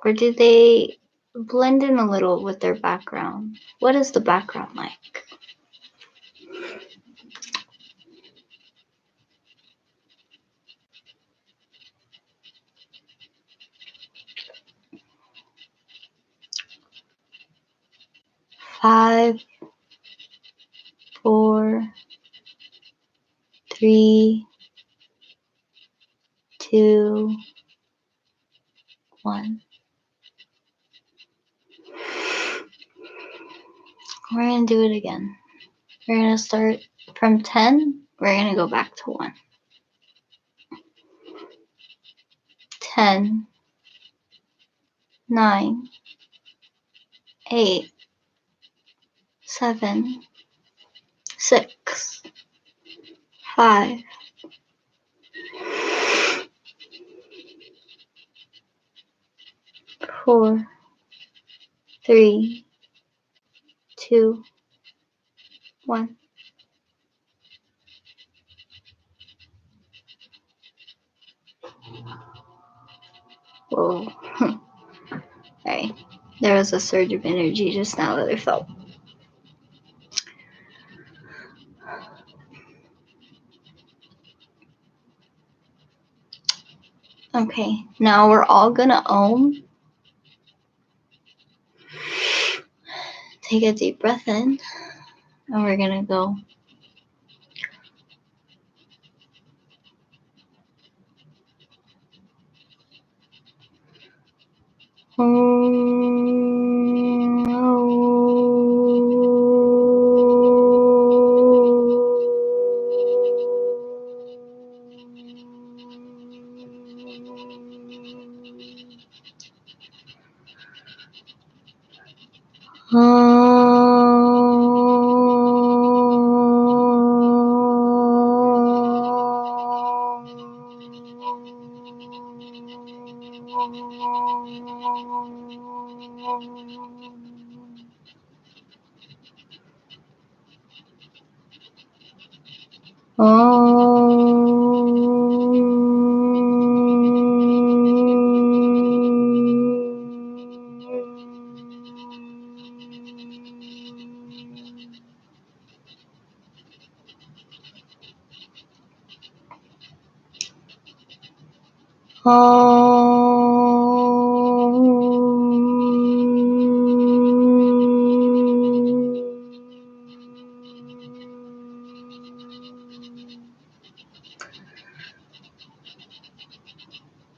or do they blend in a little with their background? What is the background like? Five, 4, 3, 2, 1. We're going to do it again. We're going to start from 10. We're going to go back to 1. 10, 9, 8, 7, 6, 5, 4, 3, 2, 1. Whoa. Sorry. There was a surge of energy just now that I felt. Okay, now we're all gonna Om. Take a deep breath in, and we're gonna go.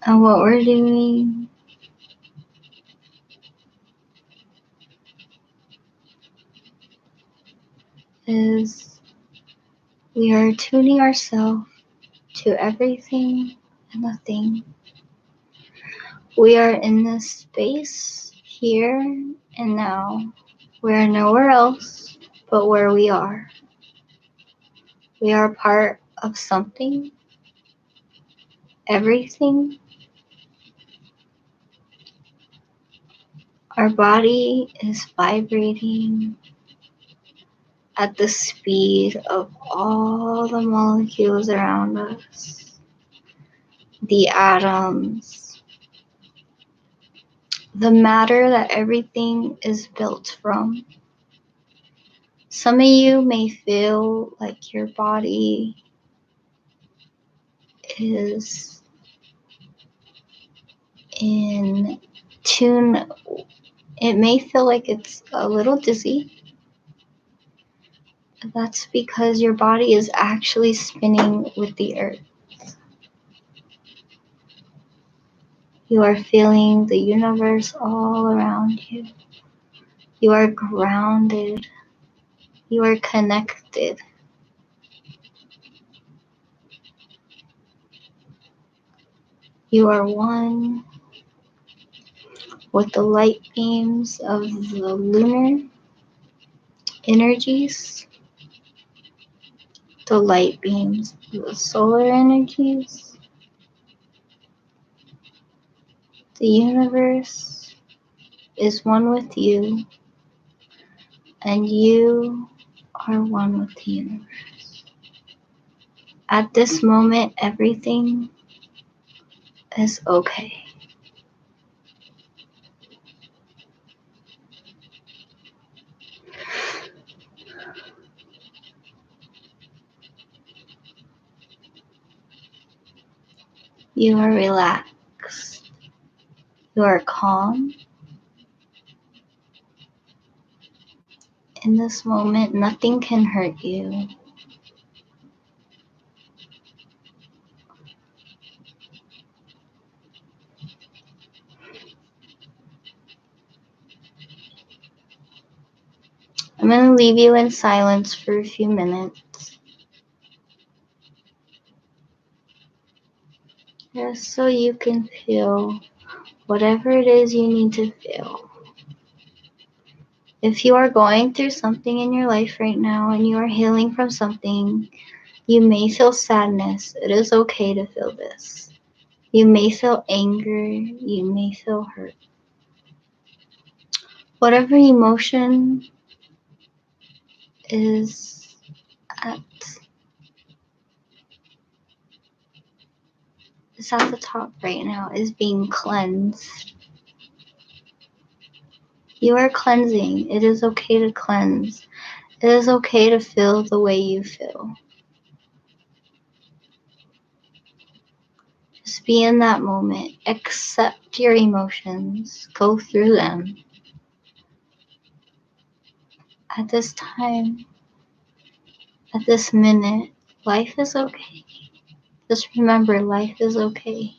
And what we're doing is we are tuning ourselves to everything and nothing. We are in this space here and now. We are nowhere else but where we are. We are part of something, everything. Our body is vibrating at the speed of all the molecules around us, the atoms, the matter that everything is built from. Some of you may feel like your body is in tune. It may feel like it's a little dizzy. That's because your body is actually spinning with the earth. You are feeling the universe all around you. You are grounded. You are connected. You are one with the light beams of the lunar energies, the light beams of the solar energies. The universe is one with you, and you are one with the universe. At this moment, everything is okay. You are relaxed. You are calm. In this moment, nothing can hurt you. I'm going to leave you in silence for a few minutes, just so you can feel whatever it is you need to feel. If you are going through something in your life right now and you are healing from something, you may feel sadness. It is okay to feel this. You may feel anger. You may feel hurt. Whatever emotion is at the top right now is being cleansed. You are cleansing. It is okay to cleanse. It is okay to feel the way you feel. Just be in that moment. Accept your emotions. Go through them. At this time, at this minute, life is okay. Just remember, life is okay.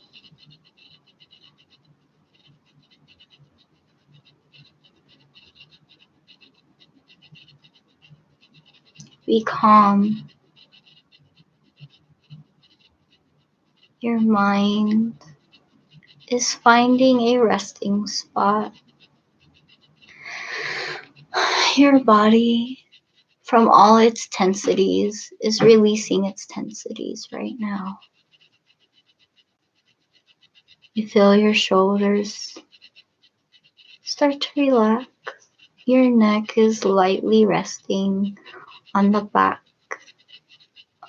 Be calm. Your mind is finding a resting spot. Your body, from all its tensities, is releasing its tensities right now. You feel your shoulders start to relax. Your neck is lightly resting on the back,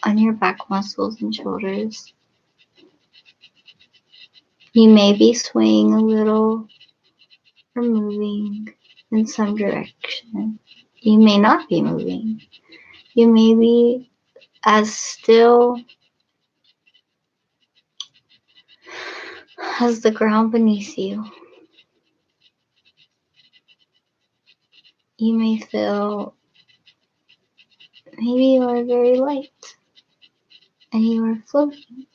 on your back muscles and shoulders. You may be swaying a little or moving in some direction. You may not be moving. You may be as still as the ground beneath you. You may feel maybe you are very light and you are floating.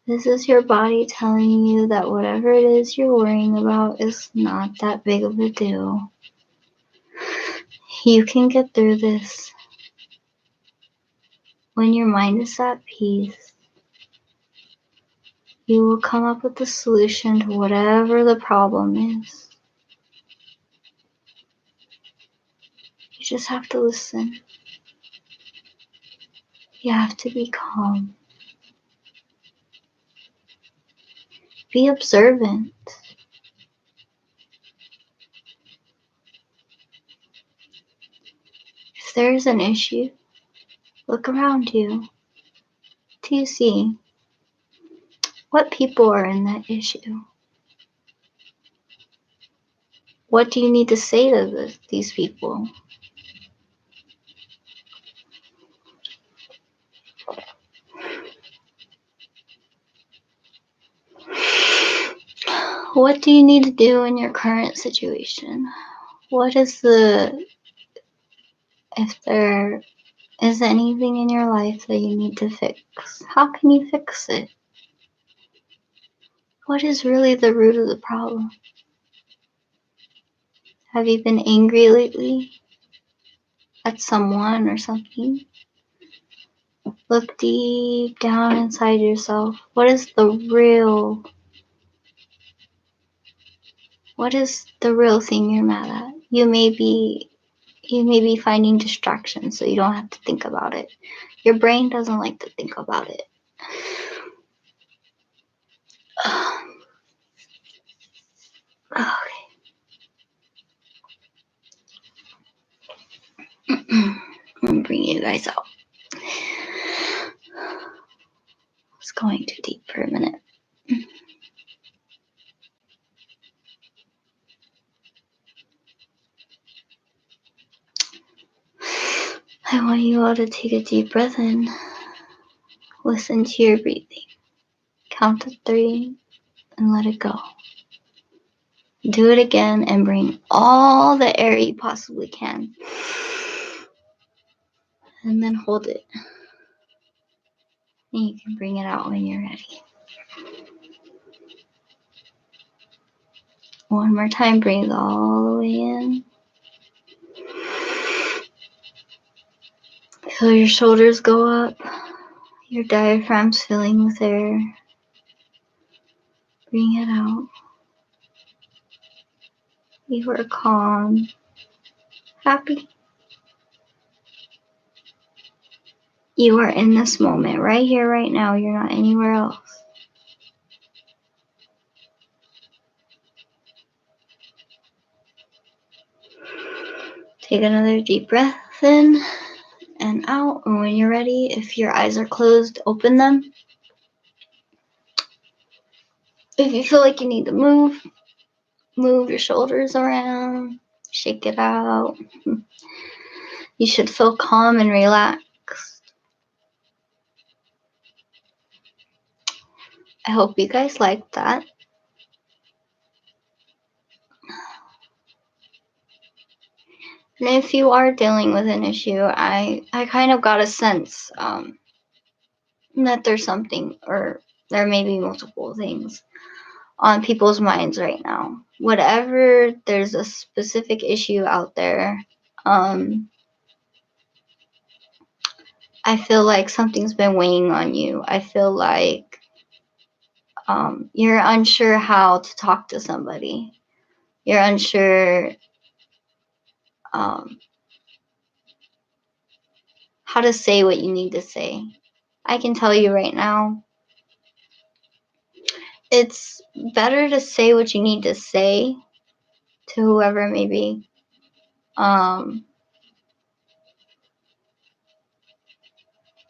This is your body telling you that whatever it is you're worrying about is not that big of a deal. You can get through this. When your mind is at peace, you will come up with a solution to whatever the problem is. You just have to listen. You have to be calm. Be observant. If there's an issue, look around you. What do you see? What people are in that issue? What do you need to say to these people? What do you need to do in your current situation? What is if there is anything in your life that you need to fix, how can you fix it? What is really the root of the problem? Have you been angry lately at someone or something? Look deep down inside yourself. What is the real thing you're mad at? You may be finding distractions so you don't have to think about it. Your brain doesn't like to think about it. Okay. I'm gonna bring you guys out. I was going too deep for a minute. I want you all to take a deep breath in. Listen to your breathing. Count to 3 and let it go. Do it again and bring all the air you possibly can. And then hold it. And you can bring it out when you're ready. One more time, breathe all the way in. Feel your shoulders go up. Your diaphragm's filling with air. Bring it out. You are calm, happy. You are in this moment, right here, right now. You're not anywhere else. Take another deep breath in and out. And when you're ready, if your eyes are closed, open them. If you feel like you need to move your shoulders around, shake it out. You should feel calm and relaxed. I hope you guys liked that. And if you are dealing with an issue, I kind of got a sense that there's something, or there may be multiple things on people's minds right now. Whatever, there's a specific issue out there. I feel like something's been weighing on you. I feel like you're unsure how to talk to somebody. You're unsure how to say what you need to say. I can tell you right now, it's better to say what you need to say to whoever it may be.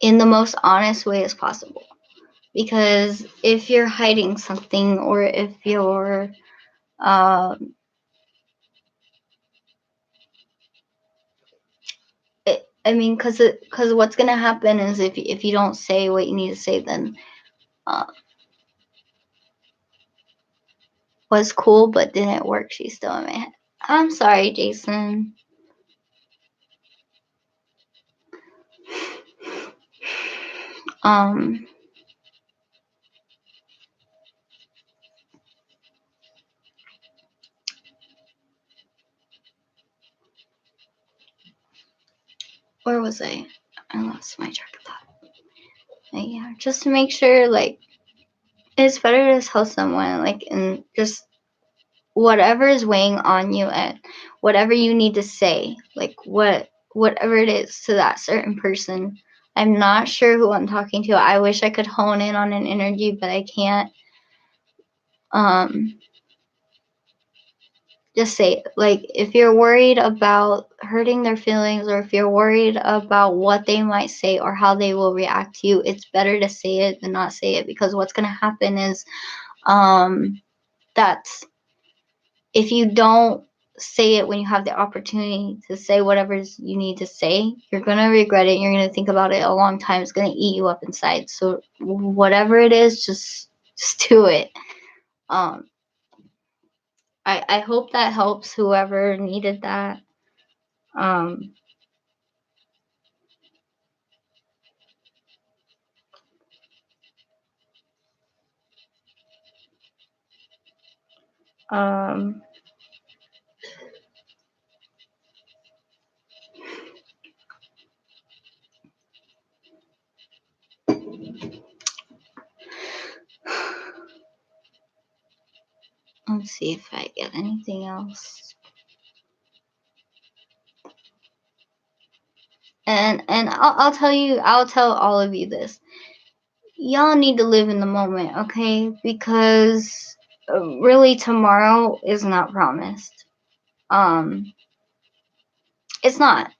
In the most honest way as possible. Because if you're hiding something, or if you're because what's gonna happen is if you don't say what you need to say, then uh, was cool but didn't work. She's still in my head. I'm sorry, Jason. Um, where was I? I lost my track of thought. Yeah, just to make sure, like, it's better to tell someone, like, and just whatever is weighing on you and whatever you need to say, like, whatever it is to that certain person. I'm not sure who I'm talking to. I wish I could hone in on an energy, but I can't. Um, just say it. Like, if you're worried about hurting their feelings, or if you're worried about what they might say or how they will react to you, it's better to say it than not say it, because what's going to happen is that if you don't say it when you have the opportunity to say whatever you need to say, you're going to regret it. You're going to think about it a long time. It's going to eat you up inside. So whatever it is, just do it. I hope that helps whoever needed that. Um, um, let's see if I get anything else. And I'll tell all of you this. Y'all need to live in the moment, okay? Because really tomorrow is not promised. It's not.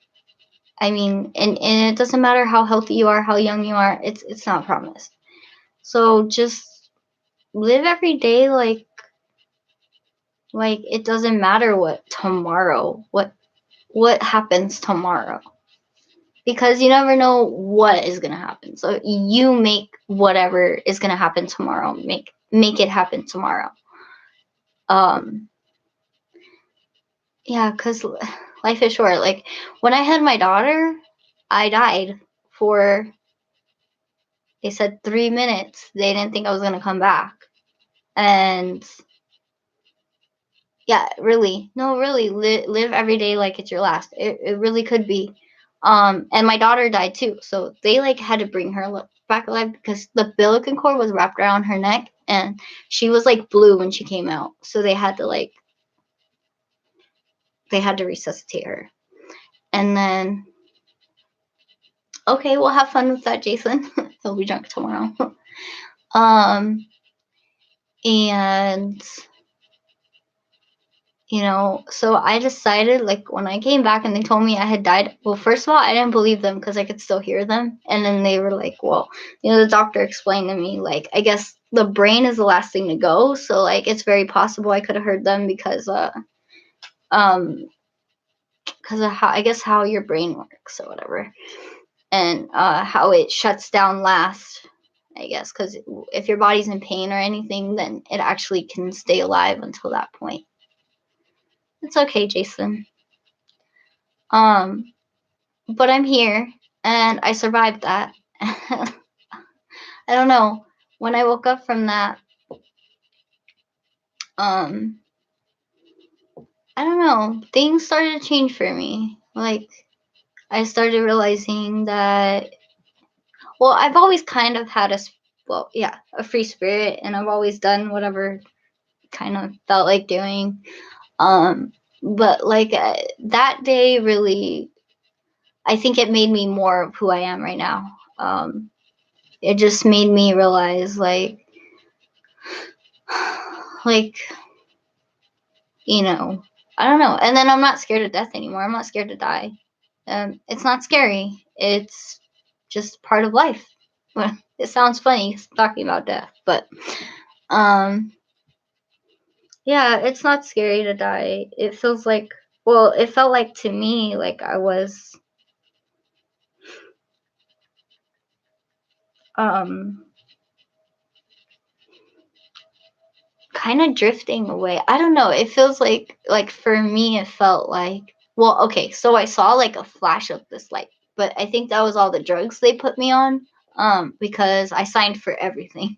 I mean, and it doesn't matter how healthy you are, how young you are, it's not promised. So just live every day like it doesn't matter what happens tomorrow, because you never know what is going to happen. So you make whatever is going to happen tomorrow, make it happen tomorrow. Yeah, cuz life is short. Like, when I had my daughter, I died for, they said, 3 minutes. They didn't think I was going to come back. And yeah, really. No, really, live every day like it's your last. It really could be. And my daughter died too, so they like had to bring her back alive because the umbilical cord was wrapped around her neck, and she was like blue when she came out. So they had to resuscitate her. And then, okay, we'll have fun with that, Jason. He'll be drunk tomorrow. um, and so I decided, like, when I came back and they told me I had died, well, first of all, I didn't believe them because I could still hear them. And then they were like, well, the doctor explained to me, like, I guess the brain is the last thing to go. So, like, it's very possible I could have heard them because of how, I guess, how your brain works or whatever. And how it shuts down last, I guess, because if your body's in pain or anything, then it actually can stay alive until that point. It's okay, Jason. But I'm here and I survived that. I don't know. When I woke up from that, um, I don't know. Things started to change for me. Like, I started realizing that, well, I've always kind of had a free spirit, and I've always done whatever kind of felt like doing. But like that day really, I think it made me more of who I am right now. It just made me realize, like, I don't know. And then I'm not scared of death anymore. I'm not scared to die. It's not scary. It's just part of life. Well, it sounds funny talking about death, but yeah, it's not scary to die. It feels like, well, it felt like to me like I was um kind of drifting away. I don't know. It feels like for me it felt like, well, okay, so I saw like a flash of this light, but I think that was all the drugs they put me on, because I signed for everything.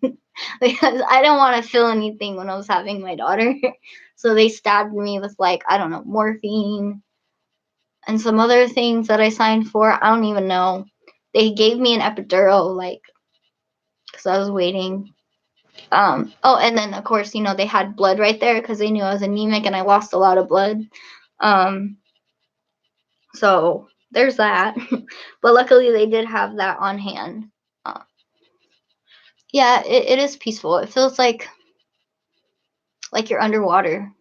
Because I didn't want to feel anything when I was having my daughter. So they stabbed me with, like, I don't know, morphine and some other things that I signed for. I don't even know. They gave me an epidural, like, because I was waiting. Oh, and then of course, they had blood right there because they knew I was anemic and I lost a lot of blood. Um, so there's that. But luckily they did have that on hand. Uh, yeah, it is peaceful. It feels like you're underwater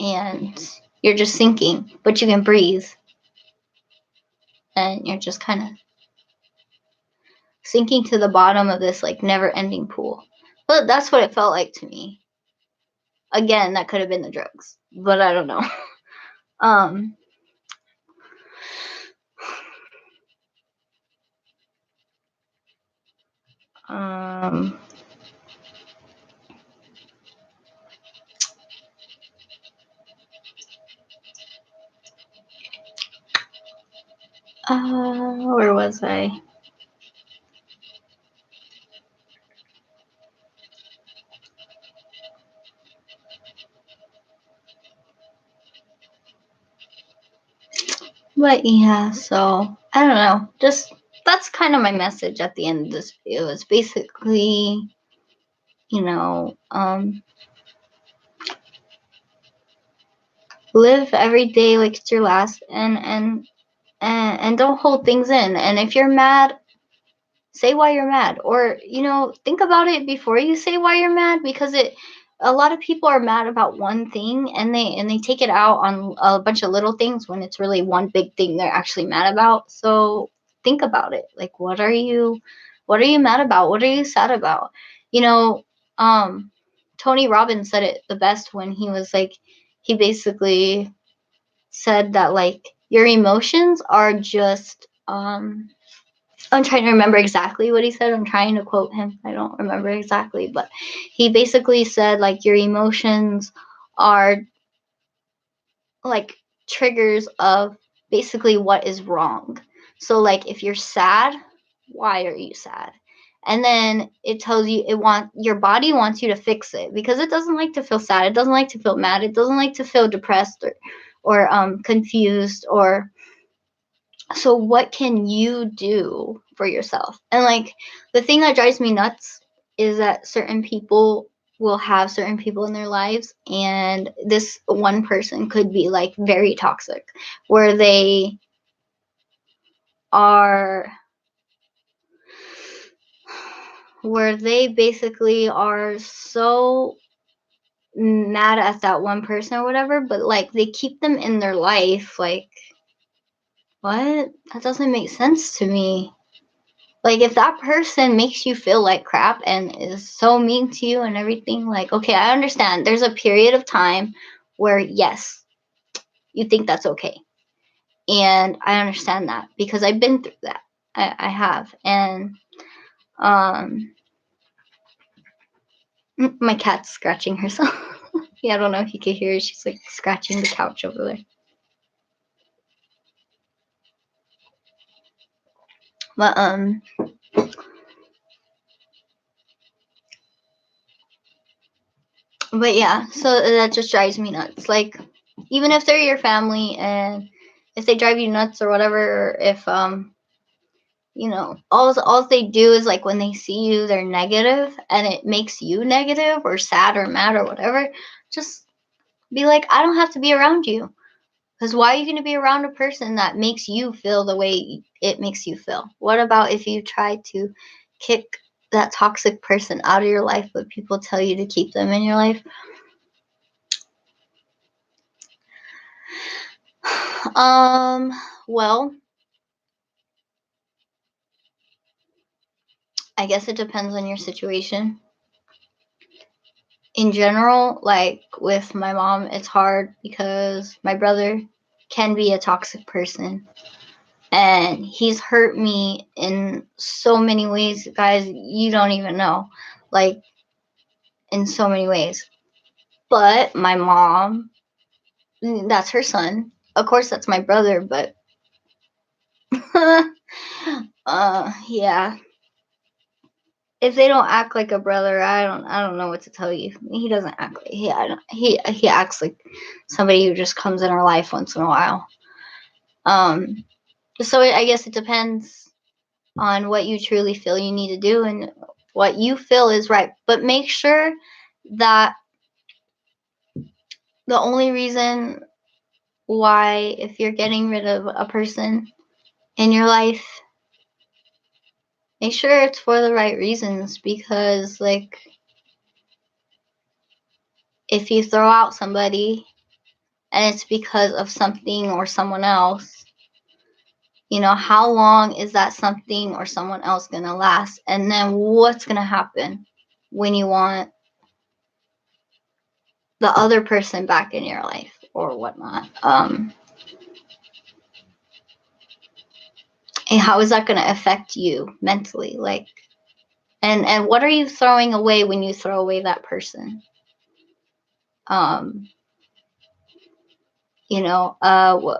and you're just sinking, but you can breathe, and you're just kind of sinking to the bottom of this like never-ending pool. But that's what it felt like to me. Again, that could have been the drugs, but I don't know. um um where was I? But yeah, so I don't know. Just that's kind of my message at the end of this video. It's basically, live every day like it's your last, and don't hold things in. And if you're mad, say why you're mad, or think about it before you say why you're mad, because a lot of people are mad about one thing, and they take it out on a bunch of little things when it's really one big thing they're actually mad about. So think about it. Like, what are you mad about? What are you sad about? you know Tony Robbins said it the best when he basically said that, like, your emotions are just I'm trying to remember exactly what he said. I'm trying to quote him. I don't remember exactly, but he basically said, like, your emotions are like triggers of basically what is wrong. So, like, if you're sad, why are you sad? And then it tells you your body wants you to fix it because it doesn't like to feel sad. It doesn't like to feel mad. It doesn't like to feel depressed or confused or so what can you do for yourself? And, like, the thing that drives me nuts is that certain people will have certain people in their lives, and this one person could be like very toxic, where they are where they basically are so mad at that one person or whatever, but like they keep them in their life. Like, what? That doesn't make sense to me. Like, if that person makes you feel like crap and is so mean to you and everything, like, okay, I understand. There's a period of time where, yes, you think that's okay. And I understand that because I've been through that. I have. And my cat's scratching herself. Yeah, I don't know if you can hear her. She's like scratching the couch over there. But yeah, so that just drives me nuts. Like, even if they're your family and if they drive you nuts or whatever, or if all they do is, like, when they see you, they're negative and it makes you negative or sad or mad or whatever, just be like, I don't have to be around you. Because why are you going to be around a person that makes you feel the way it makes you feel? What about if you try to kick that toxic person out of your life, but people tell you to keep them in your life? Well, I guess it depends on your situation. In general, like with my mom, it's hard because my brother can be a toxic person. And he's hurt me in so many ways, guys, you don't even know. Like, in so many ways. But my mom, that's her son. Of course, that's my brother, but yeah. If they don't act like a brother, I don't know what to tell you. He doesn't act like he acts like somebody who just comes in our life once in a while. So I guess it depends on what you truly feel you need to do and what you feel is right. But make sure that the only reason why, if you're getting rid of a person in your life, make sure it's for the right reasons, because like if you throw out somebody and it's because of something or someone else, you know, how long is that something or someone else going to last? And then what's going to happen when you want the other person back in your life or whatnot? And how is that going to affect you mentally? Like, and what are you throwing away when you throw away that person? You know,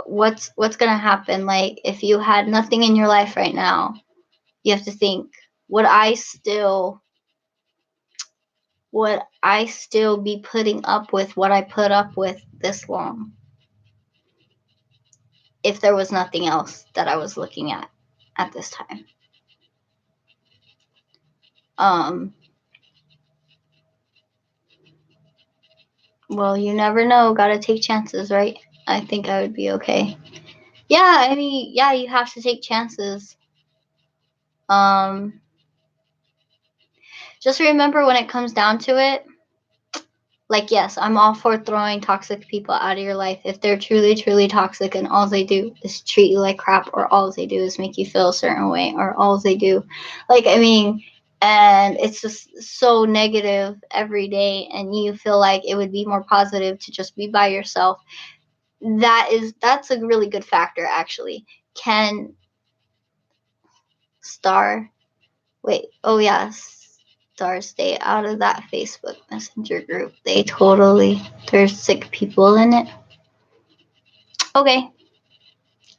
what's going to happen? Like, if you had nothing in your life right now, you have to think, would I still be putting up with what I put up with this long if there was nothing else that I was looking at this time? Well, you never know. Gotta take chances, right? I think I would be okay. Yeah, I mean, yeah, you have to take chances. Just remember, when it comes down to it, like, yes, I'm all for throwing toxic people out of your life if they're truly, truly toxic and all they do is treat you like crap, or all they do is make you feel a certain way, or all they do, like, I mean, and it's just so negative every day, and you feel like it would be more positive to just be by yourself. That's a really good factor, actually. Can Star wait, oh yes, Star, stay out of that Facebook Messenger group. There's sick people in it. Okay.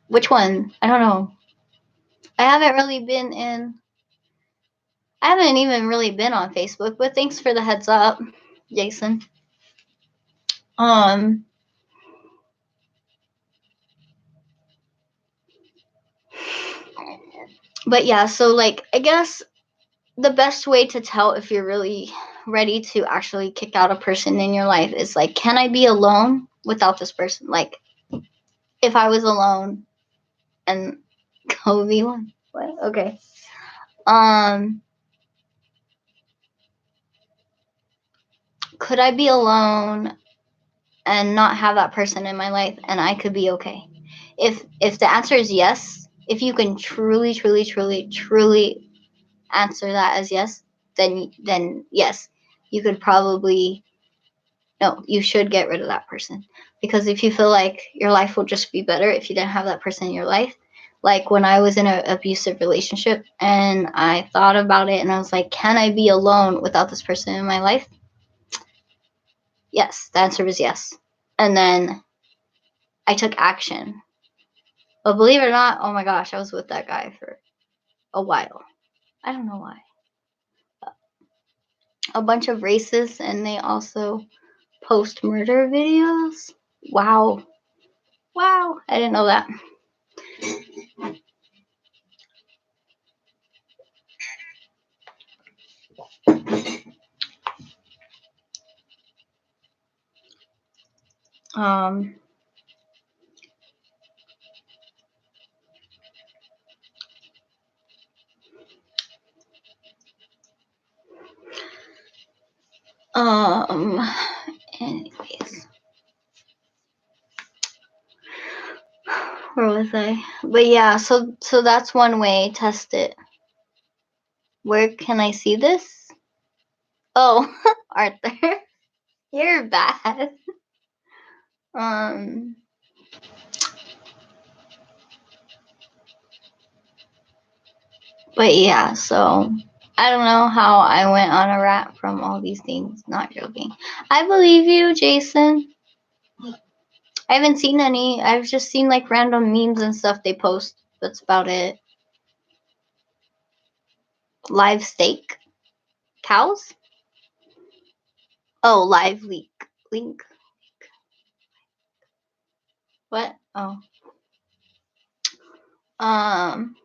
Which one? I don't know. I haven't really been in. I haven't even really been on Facebook, but thanks for the heads up, Jason. But yeah, so like, I guess the best way to tell if you're really ready to actually kick out a person in your life is like, can I be alone without this person? Like, if I was alone and Kobe won. What? Okay. Could I be alone and not have that person in my life and I could be okay? If the answer is yes, if you can truly, truly, truly, truly answer that as yes, then yes, you could probably, no, you should get rid of that person. Because if you feel like your life will just be better if you didn't have that person in your life, like when I was in an abusive relationship and I thought about it and I was like, can I be alone without this person in my life? Yes, the answer was yes. And then I took action. But believe it or not, oh my gosh, I was with that guy for a while. I don't know why. A bunch of racists, and they also post murder videos. Wow. Wow. I didn't know that. Um, anyways. Where was I? But yeah, so that's one way. Test it. Where can I see this? Oh, Arthur. You're bad. But yeah, so I don't know how I went on a rant from all these things. Not joking. I believe you, Jason. I haven't seen any. I've just seen like random memes and stuff they post. That's about it. Live steak? Cows? Oh, live leak. Link? What? Oh. Um.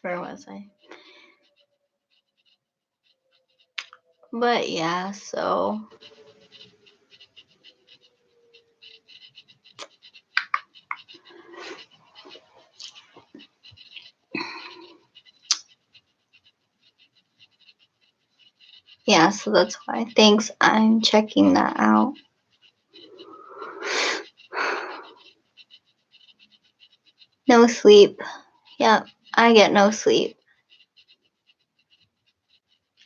Where was I? But yeah, so. Yeah, so that's why. Thanks. I'm checking that out. No sleep. Yep, I get no sleep.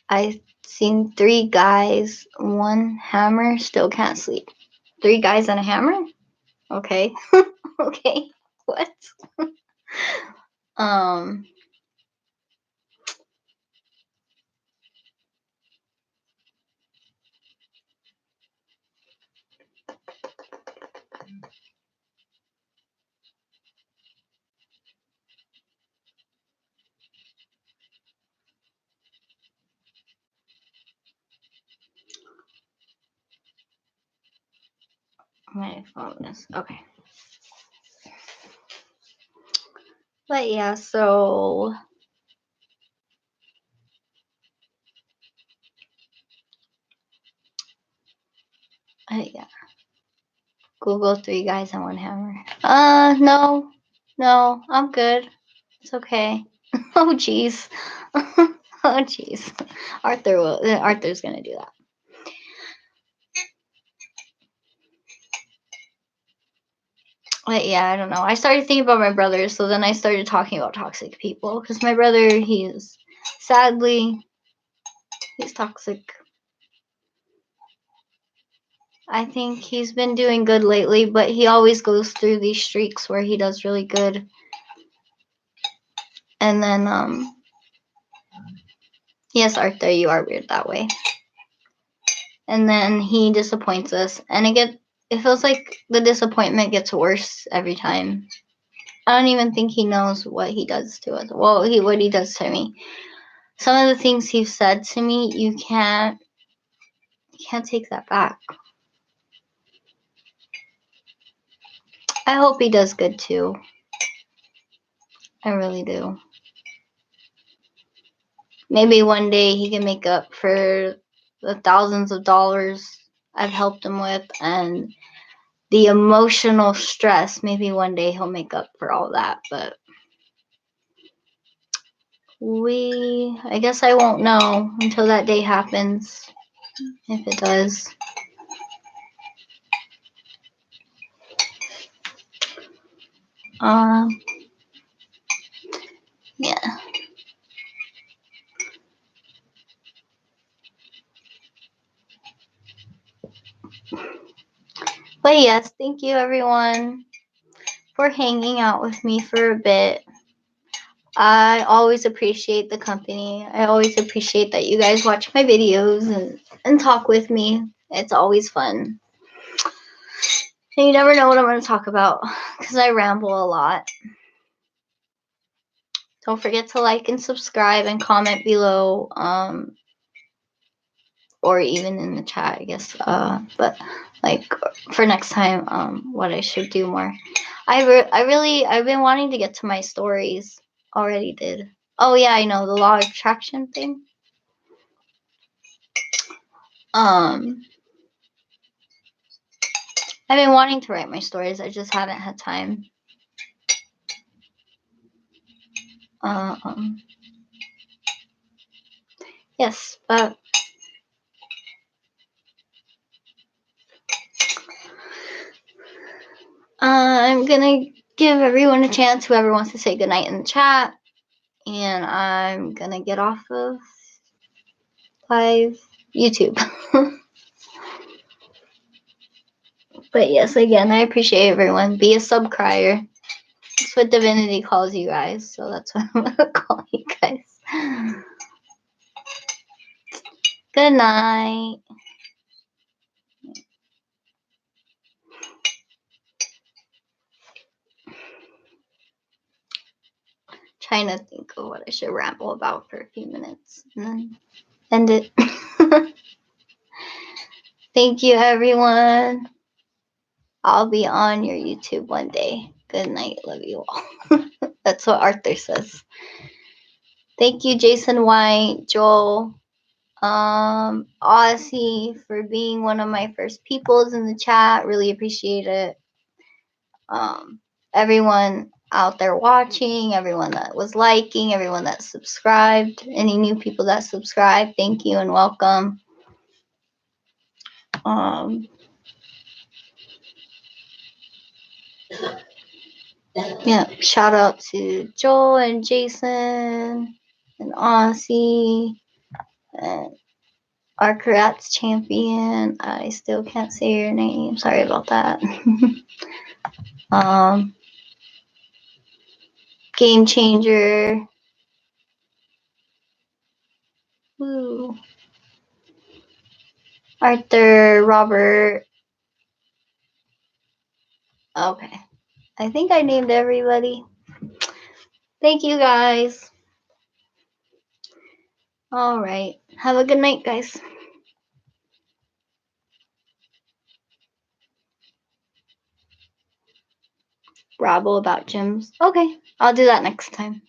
I seen 3 guys, 1 hammer, still can't sleep. 3 guys and a hammer? Okay. Okay. What? um my phone is okay. But yeah, so yeah. Google 3 guys and 1 hammer. No, I'm good. It's okay. Oh jeez. Oh jeez. Arthur's gonna do that. But yeah, I don't know. I started thinking about my brother, so then I started talking about toxic people because my brother, sadly, he's toxic. I think he's been doing good lately, but he always goes through these streaks where he does really good. And then, yes, Arthur, you are weird that way. And then he disappoints us, and it feels like the disappointment gets worse every time. I don't even think he knows what he does to us. Well, what he does to me. Some of the things he's said to me, you can't take that back. I hope he does good too. I really do. Maybe one day he can make up for the thousands of dollars I've helped him with and the emotional stress. Maybe one day he'll make up for all that, but I guess I won't know until that day happens, if it does. Yeah. But yes, thank you everyone for hanging out with me for a bit. I always appreciate the company. I always appreciate that you guys watch my videos and talk with me. It's always fun. And you never know what I'm going to talk about because I ramble a lot. Don't forget to like and subscribe and comment below, or even in the chat, I guess. But like for next time, what I should do more. I've been wanting to get to my stories. Already did. Oh yeah, I know the law of attraction thing. I've been wanting to write my stories. I just haven't had time. Yes, but I'm gonna give everyone a chance, whoever wants to say goodnight in the chat, and I'm gonna get off of live YouTube. But yes, again, I appreciate everyone. Be a subcrier. That's what Divinity calls you guys. So that's what I'm gonna call you guys. Good night. Trying to think of what I should ramble about for a few minutes and then end it. Thank you, everyone. I'll be on your YouTube one day. Good night. Love you all. That's what Arthur says. Thank you, Jason White, Joel, Ozzy, for being one of my first peoples in the chat. Really appreciate it. Everyone out there watching, everyone that was liking, everyone that subscribed, any new people that subscribed, thank you and welcome. Yeah, shout out to Joel and Jason and Aussie and Arkarats champion. I still can't say your name. Sorry about that. Game changer. Woo. Arthur, Robert. Okay. I think I named everybody. Thank you guys. All right. Have a good night, guys. Rabble about gyms. Okay. I'll do that next time.